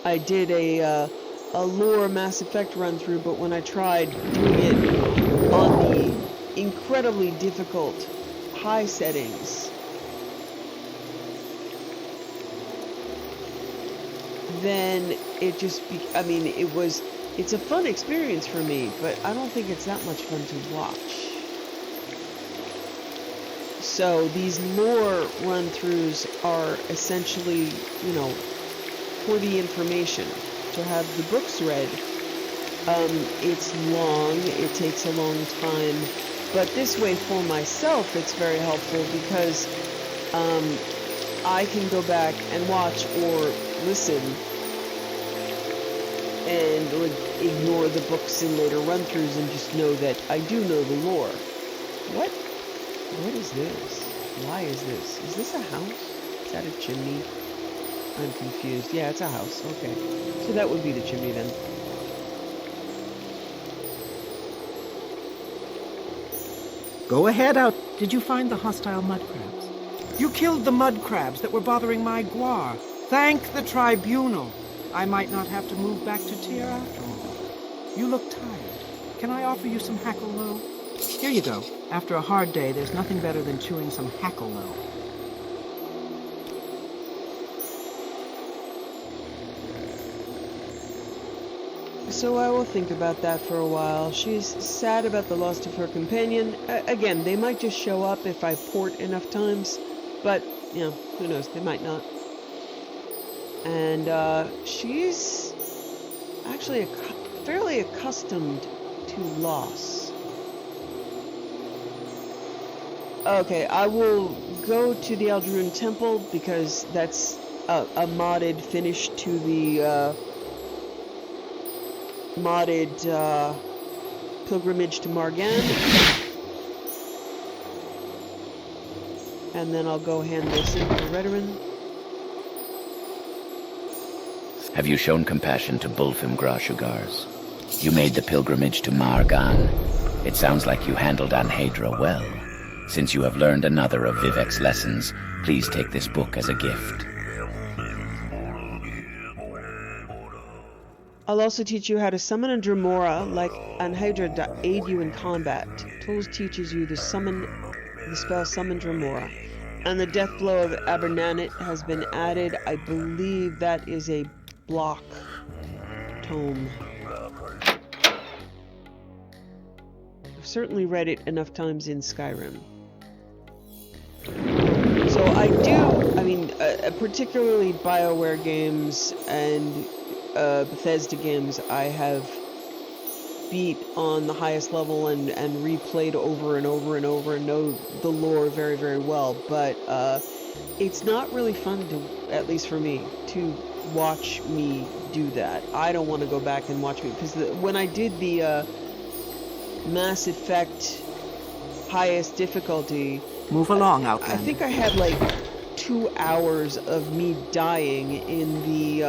I did a lore Mass Effect run-through, but when I tried doing it on the incredibly difficult high settings, then it just it's a fun experience for me, but I don't think it's that much fun to watch. So these lore run-throughs are essentially, for the information, to have the books read. It's long, it takes a long time, but this way for myself it's very helpful, because I can go back and watch or listen and ignore the books in later run-throughs and just know that I do know the lore. What is this? Why is this? Is this a house? Is that a chimney? I'm confused. Yeah, it's a house. Okay. So that would be the chimney then. Go ahead out. Did you find the hostile mud crabs? You killed the mud crabs that were bothering my guar. Thank the tribunal. I might not have to move back to Tyr after all. You look tired. Can I offer you some hackle-low? Here you go. After a hard day, there's nothing better than chewing some hackle-low. So I will think about that for a while. She's sad about the loss of her companion. Again, they might just show up if I port enough times, but, who knows, they might not. And she's actually fairly accustomed to loss. Okay, I will go to the Alderun Temple because that's a modded finish to the modded pilgrimage to Margan. And then I'll go hand this in for Redoran. Have you shown compassion to Bulfim Grashugars? You made the pilgrimage to Margan. It sounds like you handled Anhedra well. Since you have learned another of Vivek's lessons, please take this book as a gift. I'll also teach you how to summon a Dremora like Anhedra to aid you in combat. Tools teaches you to summon the spell Summon Dremora. And the Death Blow of Abernanit has been added. I believe that is a block tome. I've certainly read it enough times in Skyrim. So particularly BioWare games and Bethesda games I have beat on the highest level and replayed over and over and over and know the lore very, very well. But it's not really fun to, at least for me, to watch me do that. I don't want to go back and watch me, because when I did the Mass Effect highest difficulty, move along, Outlander. I think I had like 2 hours of me dying in the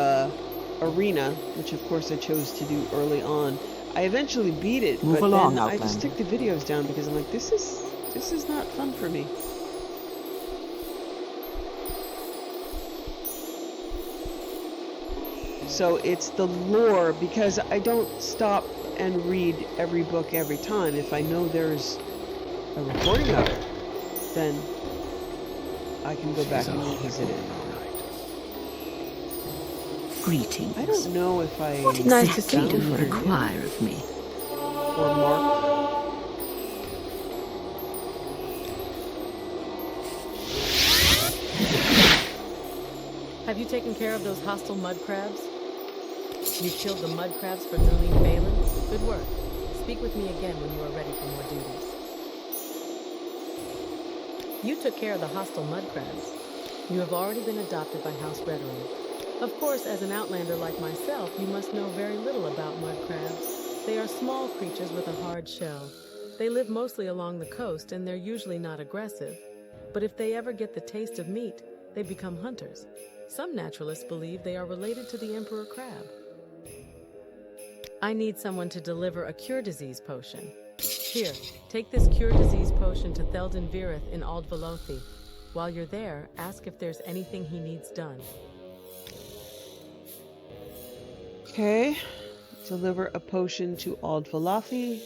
arena, which of course I chose to do early on. I eventually beat it, but then I just took the videos down because I'm like, this is not fun for me. So it's the lore, because I don't stop and read every book every time. If I know there's a recording of it, then I can go back and revisit it. Greetings. I don't know if I... What exactly do you require of me? Or Mark. Have you taken care of those hostile mud crabs? You killed the mud crabs for Nandeen Balin? Good work. Speak with me again when you are ready for more duties. You took care of the hostile mud crabs. You have already been adopted by House Redoran. Of course, as an outlander like myself, you must know very little about mud crabs. They are small creatures with a hard shell. They live mostly along the coast, and they're usually not aggressive. But if they ever get the taste of meat, they become hunters. Some naturalists believe they are related to the emperor crab. I need someone to deliver a cure disease potion. Here, take this cure disease potion to Theldin Virith in Aldvelothi. While you're there, ask if there's anything he needs done. Okay. Deliver a potion to Aldvelothi.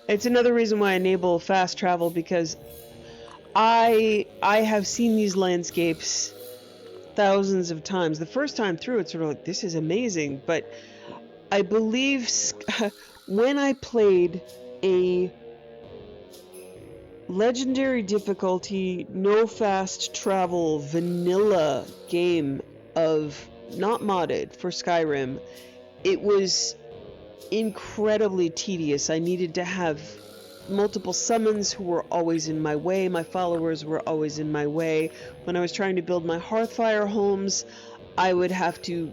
It's another reason why I enable fast travel, because I have seen these landscapes thousands of times. The first time through, it's sort of like, this is amazing, but I believe when I played a legendary difficulty, no fast travel vanilla game of, not modded, for Skyrim, it was incredibly tedious. I needed to have multiple summons who were always in my way. My followers were always in my way. When I was trying to build my Hearthfire homes, I would have to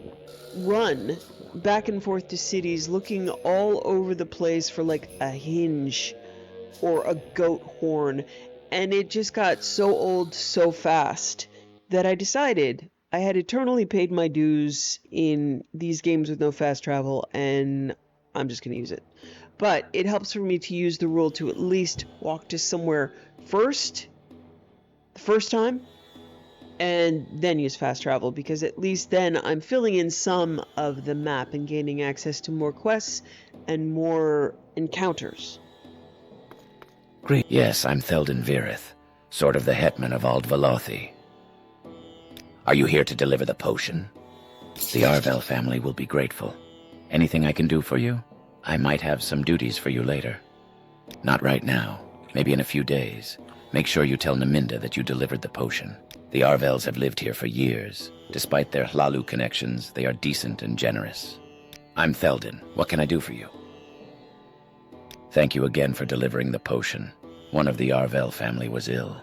run back and forth to cities looking all over the place for like a hinge or a goat horn, and it just got so old so fast that I decided I had eternally paid my dues in these games with no fast travel, and I'm just going to use it. But it helps for me to use the rule to at least walk to somewhere first, the first time, and then use fast travel, because at least then I'm filling in some of the map and gaining access to more quests and more encounters. Great. Yes, I'm Theldin Virith, sort of the hetman of Aldvelothi. Are you here to deliver the potion? The Arvel family will be grateful. Anything I can do for you? I might have some duties for you later. Not right now. Maybe in a few days. Make sure you tell Naminda that you delivered the potion. The Arvels have lived here for years. Despite their Hlalu connections, they are decent and generous. I'm Theldin. What can I do for you? Thank you again for delivering the potion. One of the Arvel family was ill.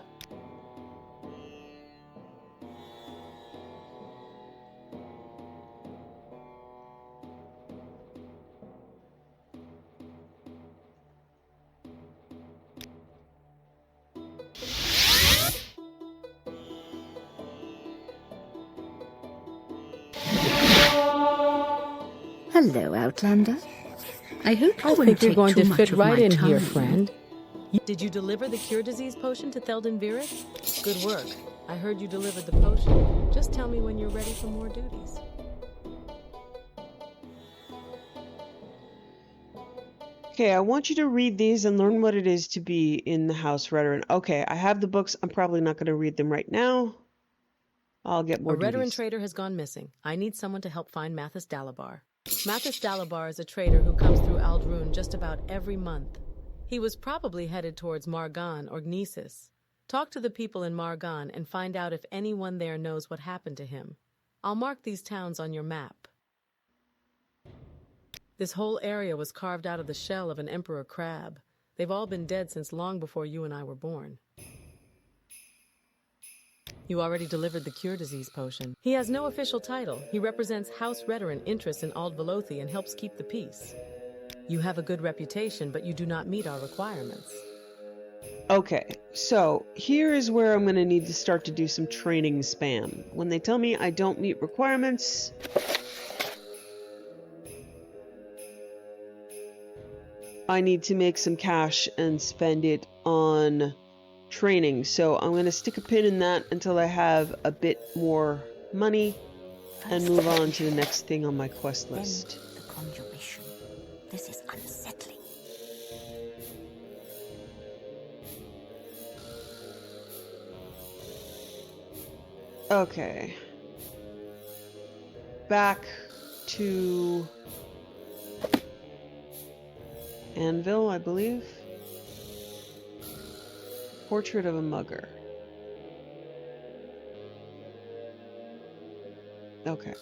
Hello, Outlander. I hope you I won't think you're take going too to much fit of right my in time. here, friend. Did you deliver the cure disease potion to Theldin Viris? Good work. I heard you delivered the potion. Just tell me when you're ready for more duties. Okay, I want you to read these and learn what it is to be in the House Redoran. Okay, I have the books. I'm probably not going to read them right now. I'll get more A Redoran duties. trader has gone missing. I need someone to help find Mathis Dalabar. Mathis Dalabar is a trader who comes through Aldrune just about every month. He was probably headed towards Margan or Gnesis. Talk to the people in Margan and find out if anyone there knows what happened to him. I'll mark these towns on your map. This whole area was carved out of the shell of an emperor crab. They've all been dead since long before you and I were born. You already delivered the cure disease potion. He has no official title. He represents House Redoran interests in Ald Velothi and helps keep the peace. You have a good reputation, but you do not meet our requirements. Okay, so here is where I'm going to need to start to do some training spam. When they tell me I don't meet requirements, I need to make some cash and spend it on training. So I'm going to stick a pin in that until I have a bit more money and move on to the next thing on my quest list. The conjuration. This is unsettling. Okay. Back to Anvil, I believe. Portrait of a mugger. Okay.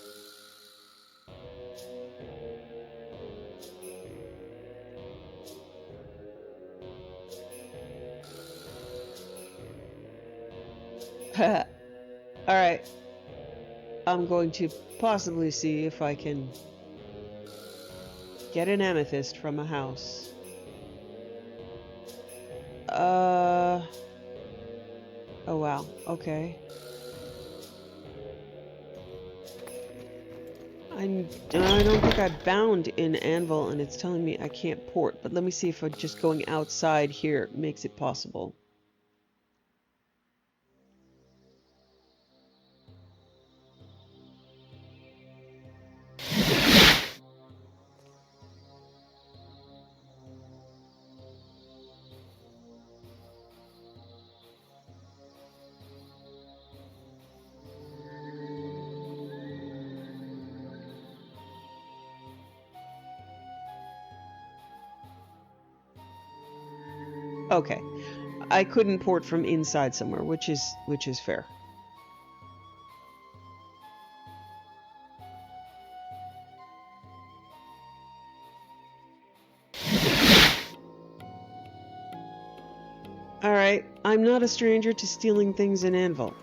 Alright. I'm going to possibly see if I can get an amethyst from a house. Oh wow, okay. I don't think I bound in Anvil and it's telling me I can't port, but let me see if just going outside here makes it possible. Okay, I couldn't port from inside somewhere, which is fair. All right, I'm not a stranger to stealing things in Anvil.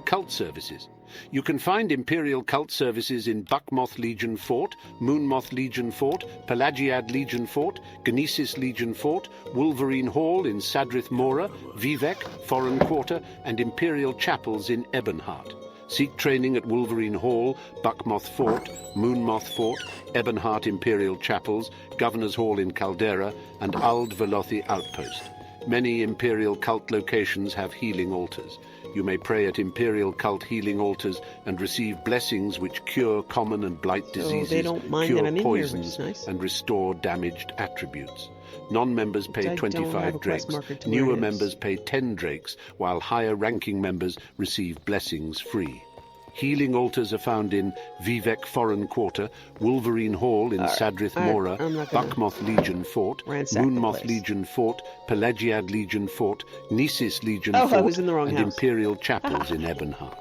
Cult services. You can find Imperial cult services in Buckmoth Legion Fort, Moonmoth Legion Fort, Pelagiad Legion Fort, Gnesis Legion Fort, Wolverine Hall in Sadrith Mora, Vivek, Foreign Quarter, and Imperial chapels in Ebonheart. Seek training at Wolverine Hall, Buckmoth Fort, Moonmoth Fort, Ebonheart Imperial Chapels, Governor's Hall in Caldera, and Ald Velothi Outpost. Many Imperial cult locations have healing altars. You may pray at Imperial cult healing altars and receive blessings which cure common and blight diseases, they don't mind cure that I'm in here, which poisons, is nice. and restore damaged attributes. Non-members pay I don't have 25 a quest drakes, marker to where newer it is. members pay 10 drakes, while higher-ranking members receive blessings free. Healing altars are found in Vivek Foreign Quarter, Wolverine Hall in Sadrith Mora, Buckmoth Legion Fort, Moonmoth Legion Fort, Pelagiad Legion Fort, Nisis Legion Fort, I was in the wrong and house. Imperial Chapels in Ebonheart.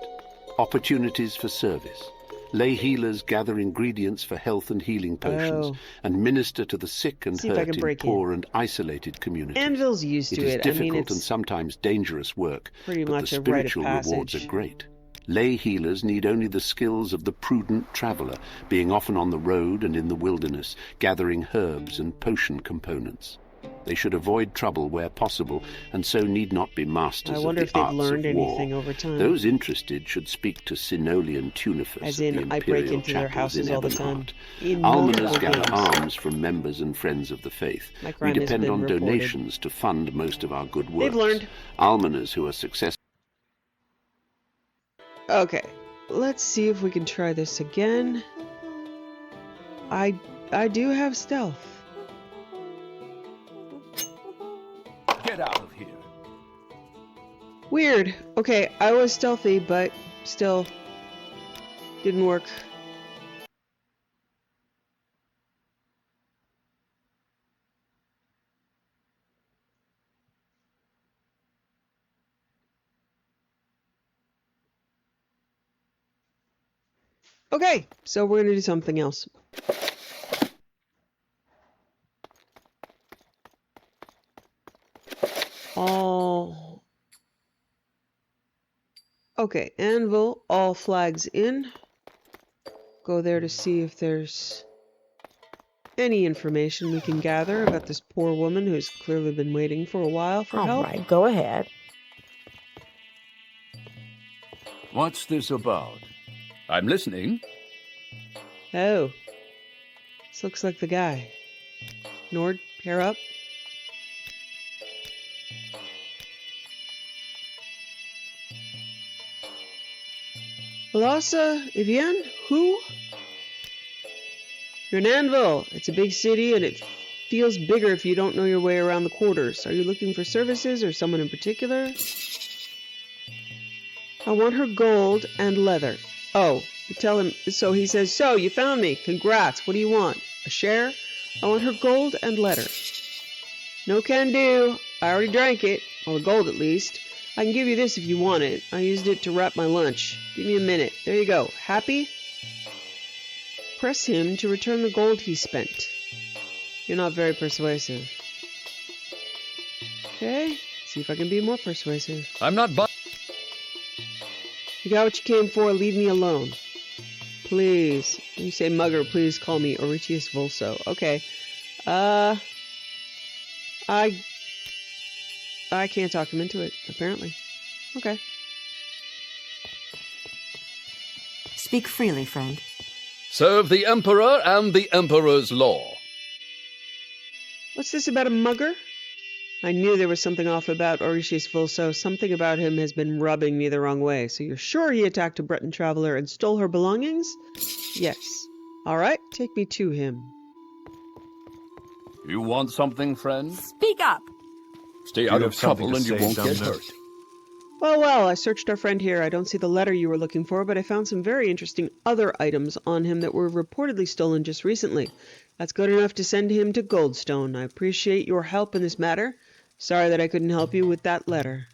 Opportunities for service. Lay healers gather ingredients for health and healing potions and minister to the sick and hurt in poor and isolated communities. Anvil's used to it. It is difficult and sometimes dangerous work, but the spiritual rewards are great. Lay healers need only the skills of the prudent traveller, being often on the road and in the wilderness, gathering herbs and potion components. They should avoid trouble where possible, and so need not be masters of the arts of war. I wonder if they've learned anything over time. Those interested should speak to Sinolian Tuniphus, as in, of the I break Imperial into their Chapels houses in all the time. Almoners gather alms from members and friends of the faith. We depend on donations to fund most of our good works. They've learned. Almoners who are successful. Okay, let's see if we can try this again. I do have stealth. Get out of here. Weird. Okay, I was stealthy, but still didn't work. Okay, so we're gonna do something else. Okay, anvil, all flags in. Go there to see if there's any information we can gather about this poor woman who's clearly been waiting for a while for help. All right, go ahead. What's this about? I'm listening. Oh, this looks like the guy. Nord, pair up. Lhasa, Evian? Who? You're in Anvil. It's a big city, and it feels bigger if you don't know your way around the quarters. Are you looking for services or someone in particular? I want her gold and leather. Oh, you tell him. So he says, so, you found me. Congrats. What do you want? A share? I want her gold and letter. No can do. I already drank it. Well, the gold at least. I can give you this if you want it. I used it to wrap my lunch. Give me a minute. There you go. Happy? Press him to return the gold he spent. You're not very persuasive. Okay, see if I can be more persuasive. I'm not You got what you came for, leave me alone. Please. When you say mugger, please call me Auritius Volso. Okay. I can't talk him into it, apparently. Okay. Speak freely, friend. Serve the Emperor and the Emperor's law. What's this about a mugger? I knew there was something off about Auritius Volso. Something about him has been rubbing me the wrong way. So you're sure he attacked a Breton traveler and stole her belongings? Yes. All right, take me to him. You want something, friend? Speak up! Stay out of trouble and you won't get hurt. Well, I searched our friend here. I don't see the letter you were looking for, but I found some very interesting other items on him that were reportedly stolen just recently. That's good enough to send him to Goldstone. I appreciate your help in this matter. Sorry that I couldn't help you with that letter.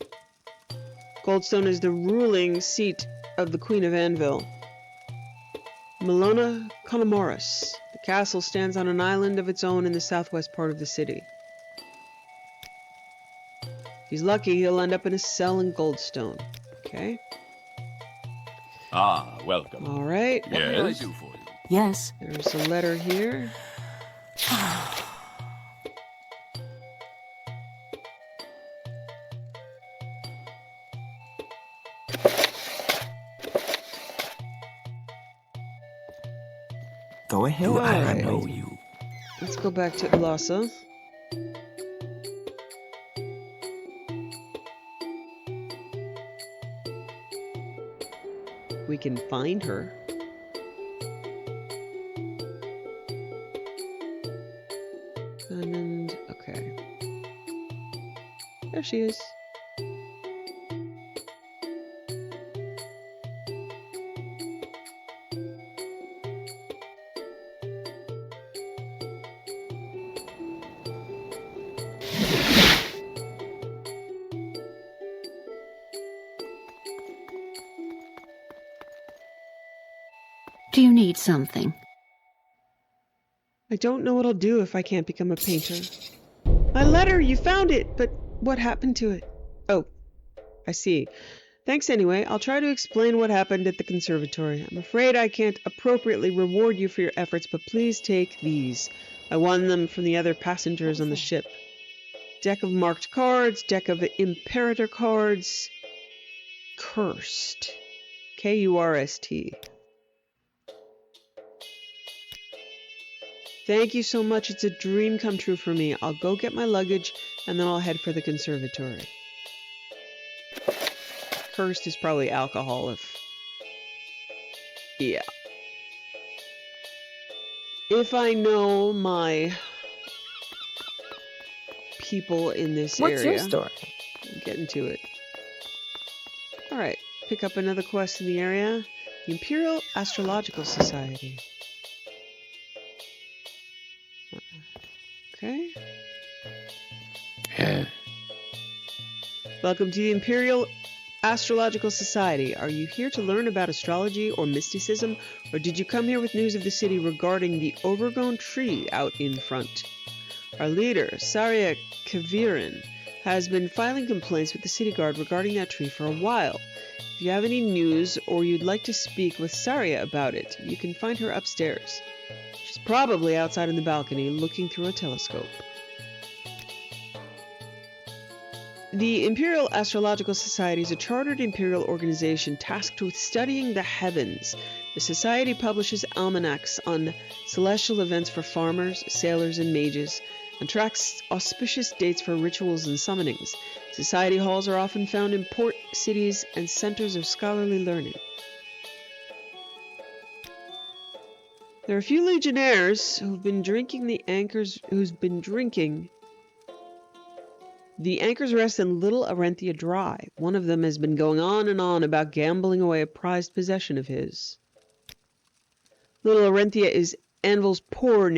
Goldstone is the ruling seat of the Queen of Anvil, Milona Conamoris. The castle stands on an island of its own in the southwest part of the city. If he's lucky, he'll end up in a cell in Goldstone. Okay. Ah, welcome. All right. What can I do for you? Yes. There's a letter here. Go ahead. I know you. Let's go back to Lhasa. We can find her. And okay. There she is. Do you need something? I don't know what I'll do if I can't become a painter. My letter! You found it! But what happened to it? Oh, I see. Thanks anyway. I'll try to explain what happened at the conservatory. I'm afraid I can't appropriately reward you for your efforts, but please take these. I won them from the other passengers on the ship. Deck of marked cards, deck of imperator cards. Cursed. K-U-R-S-T. Thank you so much. It's a dream come true for me. I'll go get my luggage, and then I'll head for the conservatory. Cursed is probably alcohol if... Yeah. If I know my people in this area... What's your story? I'm getting to it. Alright. Pick up another quest in the area. The Imperial Astrological Society. Okay. Welcome to the Imperial Astrological Society. Are you here to learn about astrology or mysticism, or did you come here with news of the city regarding the overgrown tree out in front? Our leader, Saria Kaviran, has been filing complaints with the city guard regarding that tree for a while. If you have any news or you'd like to speak with Saria about it, you can find her upstairs. She's probably outside on the balcony looking through a telescope. The Imperial Astrological Society is a chartered imperial organization tasked with studying the heavens. The society publishes almanacs on celestial events for farmers, sailors, and mages, and tracks auspicious dates for rituals and summonings. Society halls are often found in port cities and centers of scholarly learning. There are a few legionnaires who've been drinking the anchors. The Anchor's Rest and Little Arenthia Dry. One of them has been going on and on about gambling away a prized possession of his. Little Arenthia is Anvil's poorest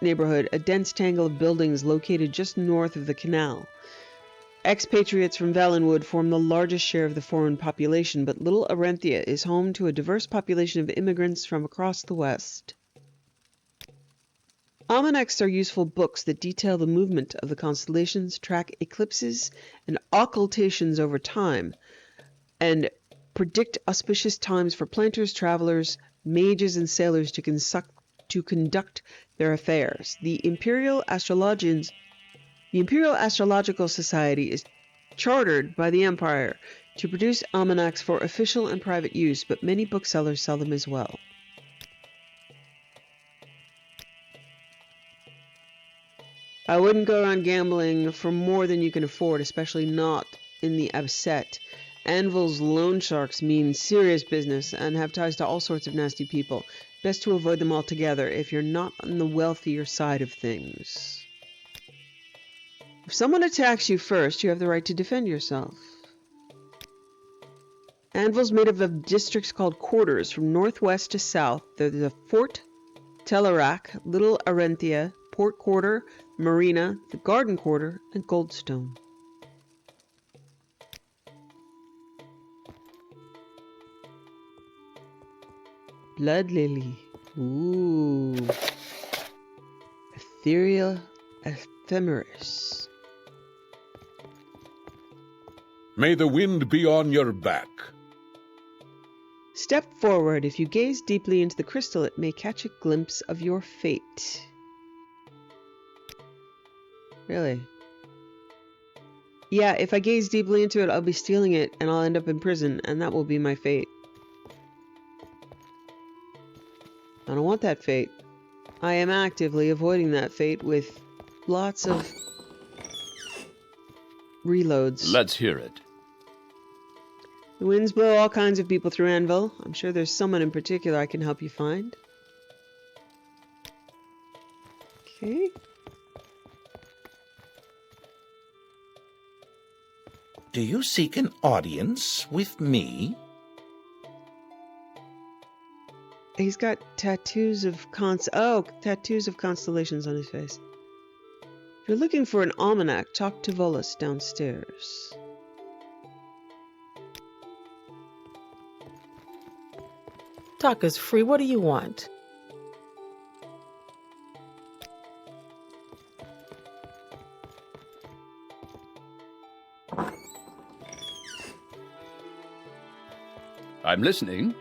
neighborhood, a dense tangle of buildings located just north of the canal. Expatriates from Valenwood form the largest share of the foreign population, but Little Arenthia is home to a diverse population of immigrants from across the West. Almanacs are useful books that detail the movement of the constellations, track eclipses and occultations over time, and predict auspicious times for planters, travelers, mages, and sailors to conduct their affairs. The Imperial Astrological Society is chartered by the Empire to produce almanacs for official and private use, but many booksellers sell them as well. I wouldn't go around gambling for more than you can afford, especially not in the Abset. Anvil's loan sharks mean serious business and have ties to all sorts of nasty people. Best to avoid them altogether if you're not on the wealthier side of things. If someone attacks you first, you have the right to defend yourself. Anvil's made up of districts called quarters from northwest to south. They're the Fort, Telerak, Little Arenthia, Port Quarter, Marina, the Garden Quarter, and Goldstone. Blood Lily. Ooh. Ethereal Ephemeris. May the wind be on your back. Step forward. If you gaze deeply into the crystal, it may catch a glimpse of your fate. Really? Yeah, if I gaze deeply into it, I'll be stealing it, and I'll end up in prison, and that will be my fate. I don't want that fate. I am actively avoiding that fate with lots of reloads. Let's hear it. The winds blow all kinds of people through Anvil. I'm sure there's someone in particular I can help you find. Okay. Do you seek an audience with me? He's got tattoos of tattoos of constellations on his face. If you're looking for an almanac, talk to Volus downstairs. Talk is free. What do you want? I'm listening.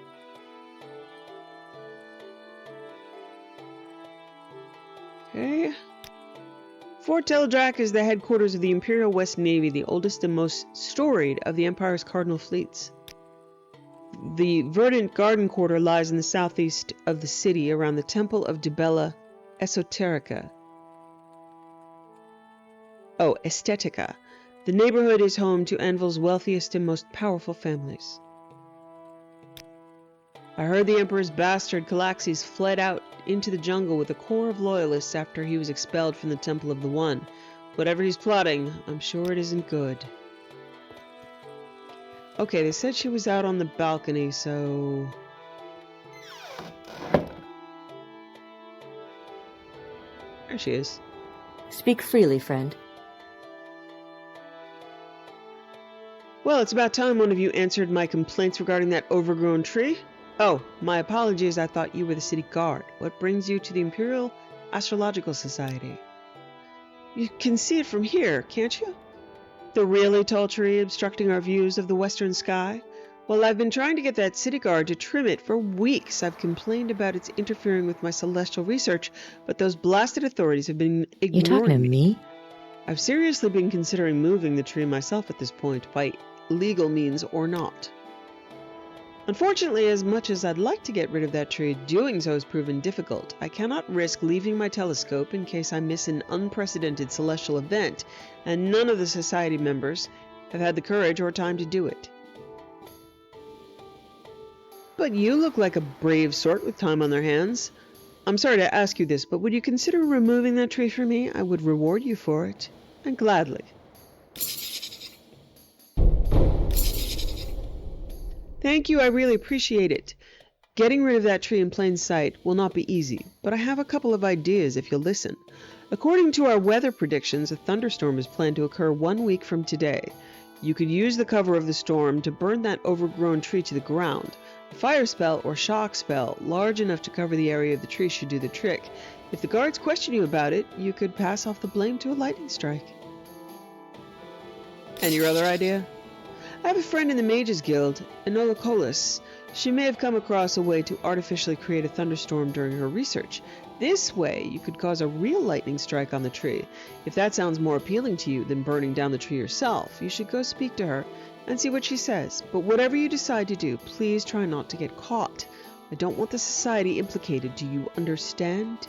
Okay. Fort Teledrak is the headquarters of the Imperial West Navy, the oldest and most storied of the Empire's cardinal fleets. The Verdant Garden Quarter lies in the southeast of the city around the Temple of Dibella Esoterica. Estetica. The neighborhood is home to Anvil's wealthiest and most powerful families. I heard the Emperor's bastard Calaxes fled out into the jungle with a corps of loyalists after he was expelled from the Temple of the One. Whatever he's plotting, I'm sure it isn't good. Okay, they said she was out on the balcony, so... There she is. Speak freely, friend. Well, it's about time one of you answered my complaints regarding that overgrown tree. Oh, my apologies, I thought you were the city guard. What brings you to the Imperial Astrological Society? You can see it from here, can't you? The really tall tree obstructing our views of the western sky? Well, I've been trying to get that city guard to trim it for weeks. I've complained about its interfering with my celestial research, but those blasted authorities have been ignoring You talking to me? I've seriously been considering moving the tree myself at this point, by legal means or not. Unfortunately, as much as I'd like to get rid of that tree, doing so has proven difficult. I cannot risk leaving my telescope in case I miss an unprecedented celestial event, and none of the Society members have had the courage or time to do it. But you look like a brave sort with time on their hands. I'm sorry to ask you this, but would you consider removing that tree for me? I would reward you for it, and gladly. Thank you, I really appreciate it. Getting rid of that tree in plain sight will not be easy, but I have a couple of ideas if you'll listen. According to our weather predictions, a thunderstorm is planned to occur 1 week from today. You could use the cover of the storm to burn that overgrown tree to the ground. A fire spell or shock spell large enough to cover the area of the tree should do the trick. If the guards question you about it, you could pass off the blame to a lightning strike. And your other idea? I have a friend in the Mages Guild, Enola Colas. She may have come across a way to artificially create a thunderstorm during her research. This way, you could cause a real lightning strike on the tree. If that sounds more appealing to you than burning down the tree yourself, you should go speak to her and see what she says. But whatever you decide to do, please try not to get caught. I don't want the Society implicated. Do you understand?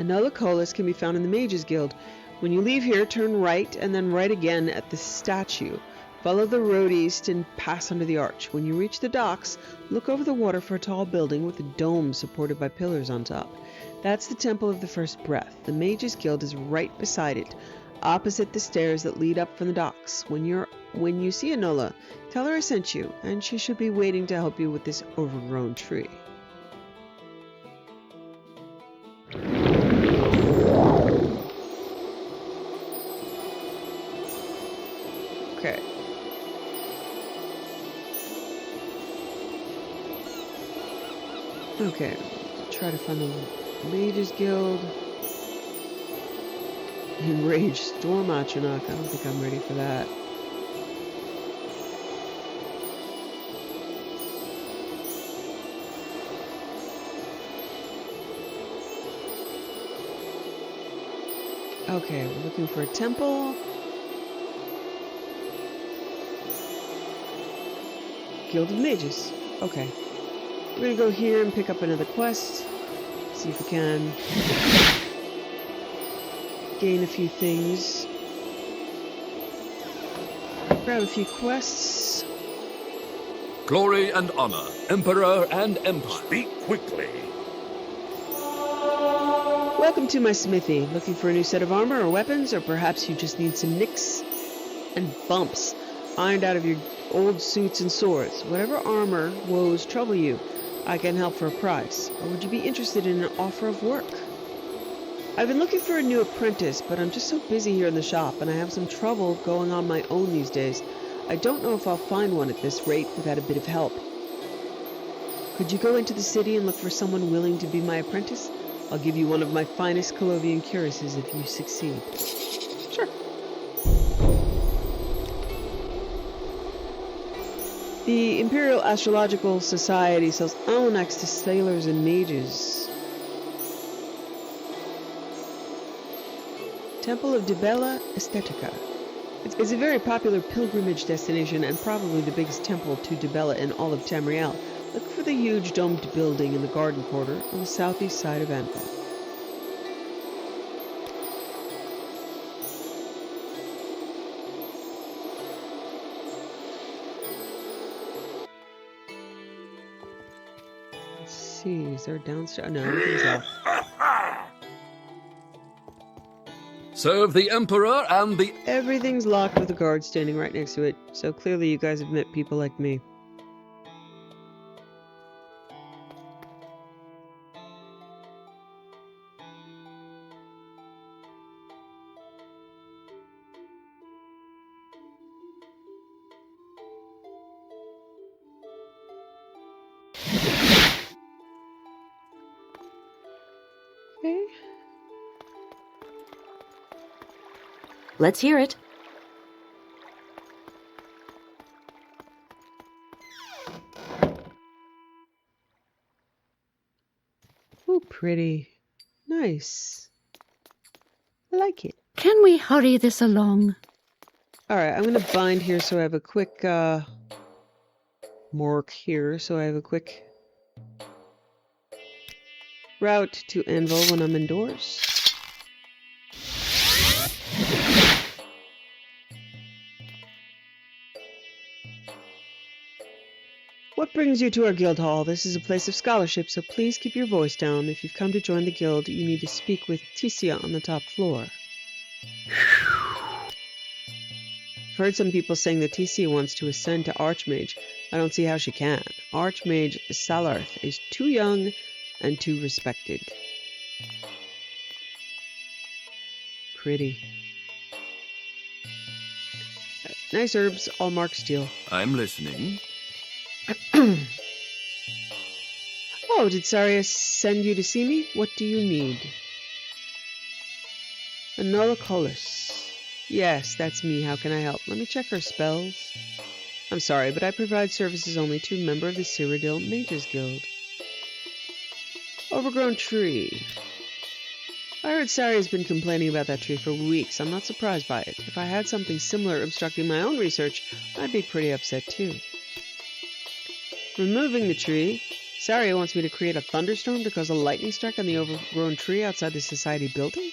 Enola Colas can be found in the Mages Guild. When you leave here, turn right and then right again at the statue. Follow the road east and pass under the arch. When you reach the docks, look over the water for a tall building with a dome supported by pillars on top. That's the Temple of the First Breath. The Mages Guild is right beside it, opposite the stairs that lead up from the docks. When you see Enola, tell her I sent you, and she should be waiting to help you with this overgrown tree. Okay. Okay, try to find the Mages Guild. Enraged Storm Atronach. I don't think I'm ready for that. Okay, we're looking for a temple. Guild of Mages. Okay. We're gonna go here and pick up another quest. See if we can gain a few things. Grab a few quests. Glory and honor, Emperor and Empire. Speak quickly. Welcome to my smithy. Looking for a new set of armor or weapons, or perhaps you just need some nicks and bumps ironed out of your old suits and swords. Whatever armor woes trouble you, I can help for a price. Or would you be interested in an offer of work? I've been looking for a new apprentice, but I'm just so busy here in the shop, and I have some trouble going on my own these days. I don't know if I'll find one at this rate without a bit of help. Could you go into the city and look for someone willing to be my apprentice? I'll give you one of my finest Colovian cuirasses if you succeed. Sure. The Imperial Astrological Society sells almanacs to sailors and mages. Temple of Dibella Estetica. It's a very popular pilgrimage destination and probably the biggest temple to Dibella in all of Tamriel. Look for the huge domed building in the garden quarter on the southeast side of Anvil. Let's see, is there downstairs? No, everything's locked. Serve the Emperor and the... Everything's locked with a guard standing right next to it, so clearly you guys have met people like me. Okay. Let's hear it. Ooh, pretty. Nice. I like it. Can we hurry this along? Alright, I'm gonna bind here so I have a quick, mark here so I have a quick route to Anvil when I'm indoors. What brings you to our guild hall? This is a place of scholarship, so please keep your voice down. If you've come to join the guild, you need to speak with Ticia on the top floor. I've heard some people saying that Ticia wants to ascend to Archmage. I don't see how she can. Archmage Salarth is too young and too respected. Pretty. Nice herbs, all marked steel. I'm listening. Oh, did Sarius send you to see me? What do you need? Anolacolus. Yes, that's me. How can I help? Let me check her spells. I'm sorry, but I provide services only to a member of the Cyrodiil Mages Guild. Overgrown tree. I heard Sari has been complaining about that tree for weeks. I'm not surprised by it. If I had something similar obstructing my own research, I'd be pretty upset too. Removing the tree. Saria wants me to create a thunderstorm to cause a lightning strike on the overgrown tree outside the society building?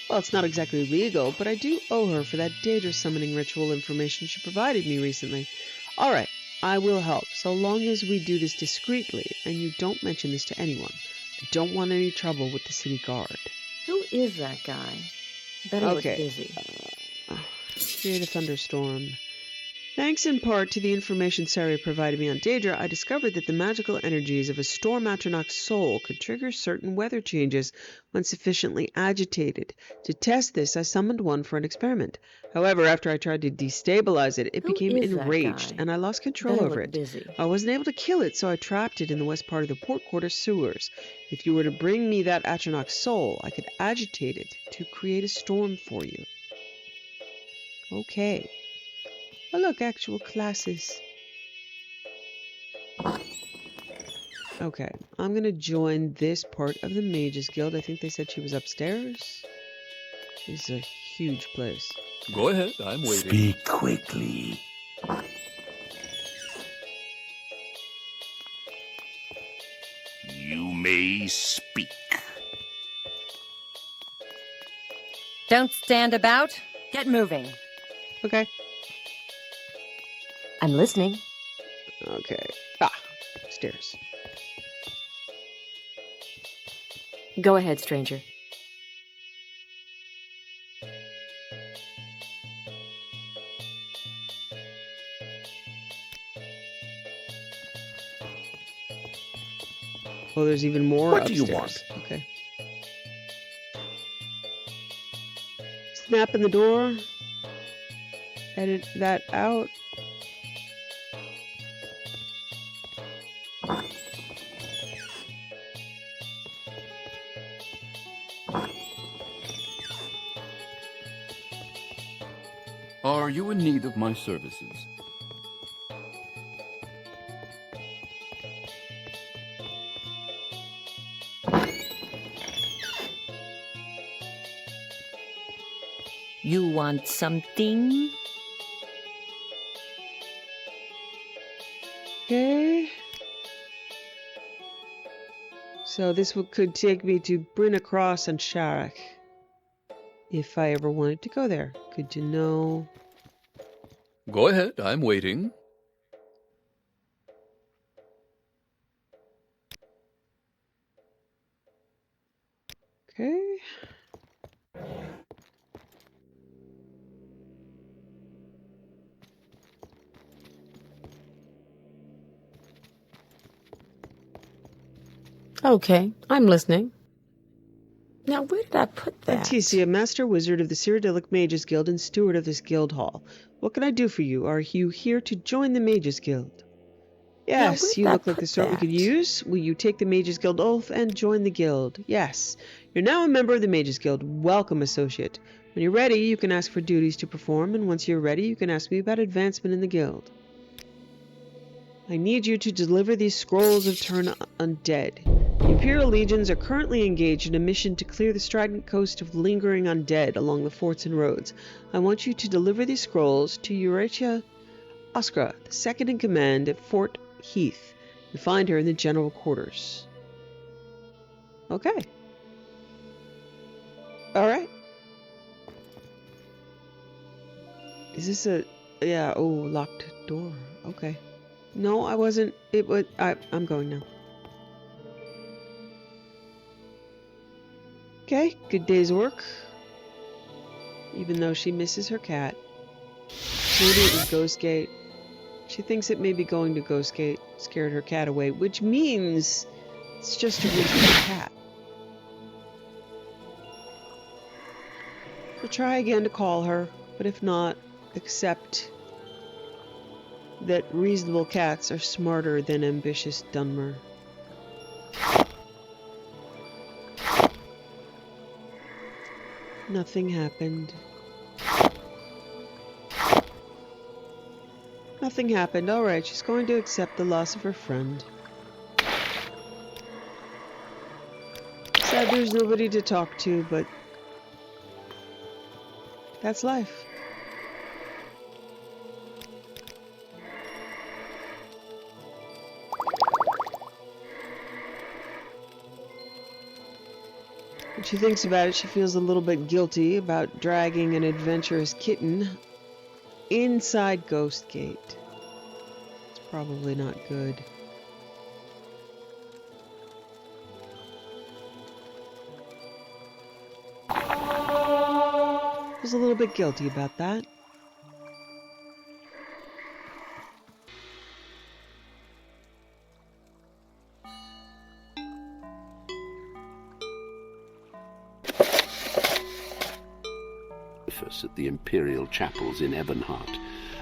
Well, it's not exactly legal, but I do owe her for that Daedra summoning ritual information she provided me recently. Alright, I will help, so long as we do this discreetly, and you don't mention this to anyone. I don't want any trouble with the city guard. Who is that guy? Better look busy. Create a thunderstorm. Thanks in part to the information Sari provided me on Daedra, I discovered that the magical energies of a Storm Atronach's soul could trigger certain weather changes when sufficiently agitated. To test this, I summoned one for an experiment. However, after I tried to destabilize it, it became enraged, and I lost control over it. I wasn't able to kill it, so I trapped it in the west part of the port quarter sewers. If you were to bring me that Atronach's soul, I could agitate it to create a storm for you. Okay. Oh look, actual classes. Okay, I'm gonna join this part of the Mages Guild. I think they said she was upstairs. This is a huge place. Go ahead, I'm waiting. Speak quickly. You may speak. Don't stand about. Get moving. Okay. I'm listening. Okay. Stairs. Go ahead, stranger. Oh, there's even more What do upstairs. you want? Okay. Snap in the door. Edit that out. Are you in need of my services? You want something? Okay. So this could take me to Bryn Cross and Sharrock. If I ever wanted to go there. Good to know. Go ahead, I'm waiting. Okay. Okay, I'm listening. Now, where did I put that? Leticia, Master Wizard of the Cyrodiilic Mages Guild and Steward of this guild hall. What can I do for you? Are you here to join the Mages Guild? Yes, you look like the sort we could use. Will you take the Mages Guild oath and join the guild? Yes. You're now a member of the Mages Guild. Welcome, associate. When you're ready, you can ask for duties to perform, and once you're ready, you can ask me about advancement in the guild. I need you to deliver these scrolls of Turn Undead. The Imperial Legions are currently engaged in a mission to clear the strident coast of lingering undead along the forts and roads. I want you to deliver these scrolls to Euratia Oskra, the second in command at Fort Heath. You find her in the general quarters. Okay. Alright. Is this a... yeah, oh, locked door. Okay. No, I wasn't... it would... I'm going now. Okay, good day's work. Even though she misses her cat. Maybe it was Ghostgate. She thinks that maybe going to Ghostgate scared her cat away, which means it's just a reasonable cat. We'll try again to call her, but if not, accept that reasonable cats are smarter than ambitious Dunmer. Nothing happened. Nothing happened. Alright, she's going to accept the loss of her friend. Sad there's nobody to talk to, but that's life. When she thinks about it, she feels a little bit guilty about dragging an adventurous kitten inside Ghostgate. It's probably not good. Feels a little bit guilty about that. At the Imperial chapels in Ebonheart.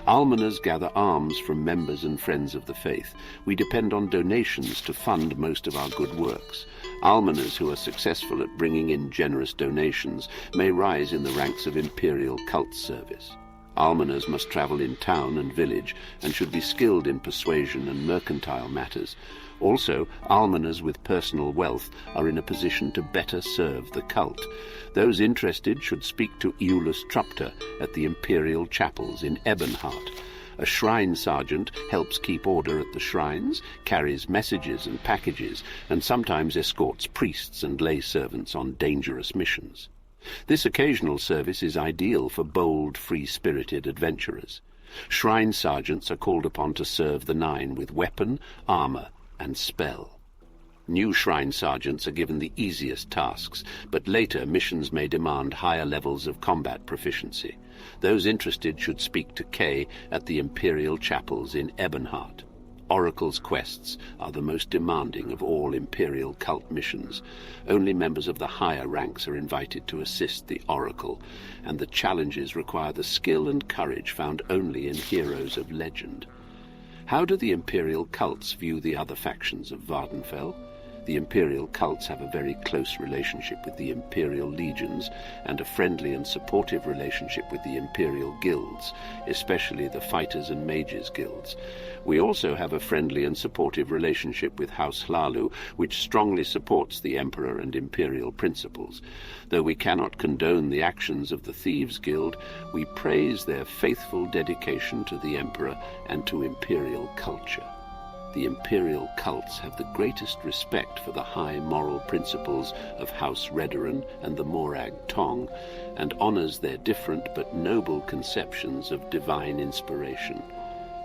Almoners gather alms from members and friends of the faith. We depend on donations to fund most of our good works. Almoners who are successful at bringing in generous donations may rise in the ranks of Imperial cult service. Almoners must travel in town and village and should be skilled in persuasion and mercantile matters. Also, almoners with personal wealth are in a position to better serve the cult. Those interested should speak to Eulus Trupta at the Imperial chapels in Ebonheart. A shrine sergeant helps keep order at the shrines, carries messages and packages, and sometimes escorts priests and lay servants on dangerous missions. This occasional service is ideal for bold, free-spirited adventurers. Shrine sergeants are called upon to serve the Nine with weapon, armor, and spell. New shrine sergeants are given the easiest tasks, but later missions may demand higher levels of combat proficiency. Those interested should speak to Kay at the Imperial chapels in Ebonheart. Oracle's quests are the most demanding of all Imperial cult missions. Only members of the higher ranks are invited to assist the Oracle, and the challenges require the skill and courage found only in heroes of legend. How do the Imperial cults view the other factions of Vardenfell? The imperial cults have a very close relationship with the imperial legions and a friendly and supportive relationship with the imperial guilds, especially the fighters and mages guilds. We also have a friendly and supportive relationship with House Hlalu, which strongly supports the Emperor and imperial principles. Though we cannot condone the actions of the Thieves Guild, we praise their faithful dedication to the Emperor and to imperial culture. The imperial cults have the greatest respect for the high moral principles of House Redoran and the Morag Tong, and honors their different but noble conceptions of divine inspiration.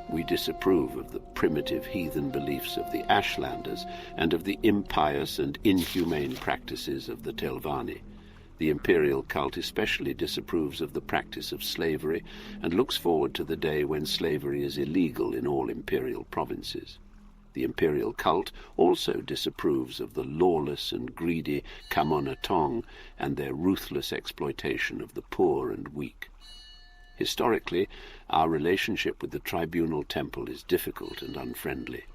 We disapprove of the primitive heathen beliefs of the Ashlanders and of the impious and inhumane practices of the Telvanni. The imperial cult especially disapproves of the practice of slavery and looks forward to the day when slavery is illegal in all imperial provinces. The imperial cult also disapproves of the lawless and greedy Kamona Tong and their ruthless exploitation of the poor and weak. Historically, our relationship with the Tribunal Temple is difficult and unfriendly.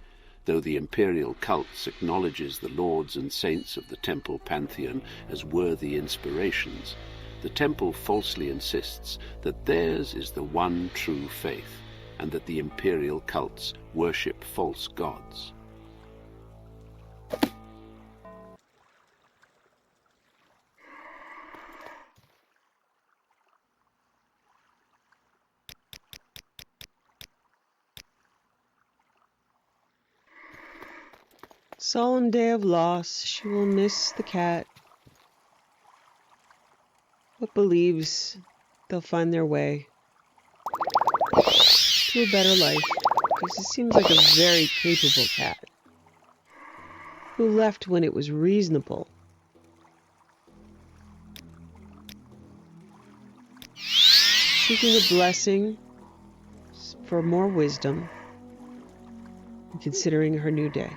Though the imperial cults acknowledges the lords and saints of the temple pantheon as worthy inspirations, the temple falsely insists that theirs is the one true faith, and that the imperial cults worship false gods. Solemn day of loss. She will miss the cat, but believes they'll find their way to a better life, because it seems like a very capable cat who left when it was reasonable. Seeking a blessing for more wisdom and considering her new day.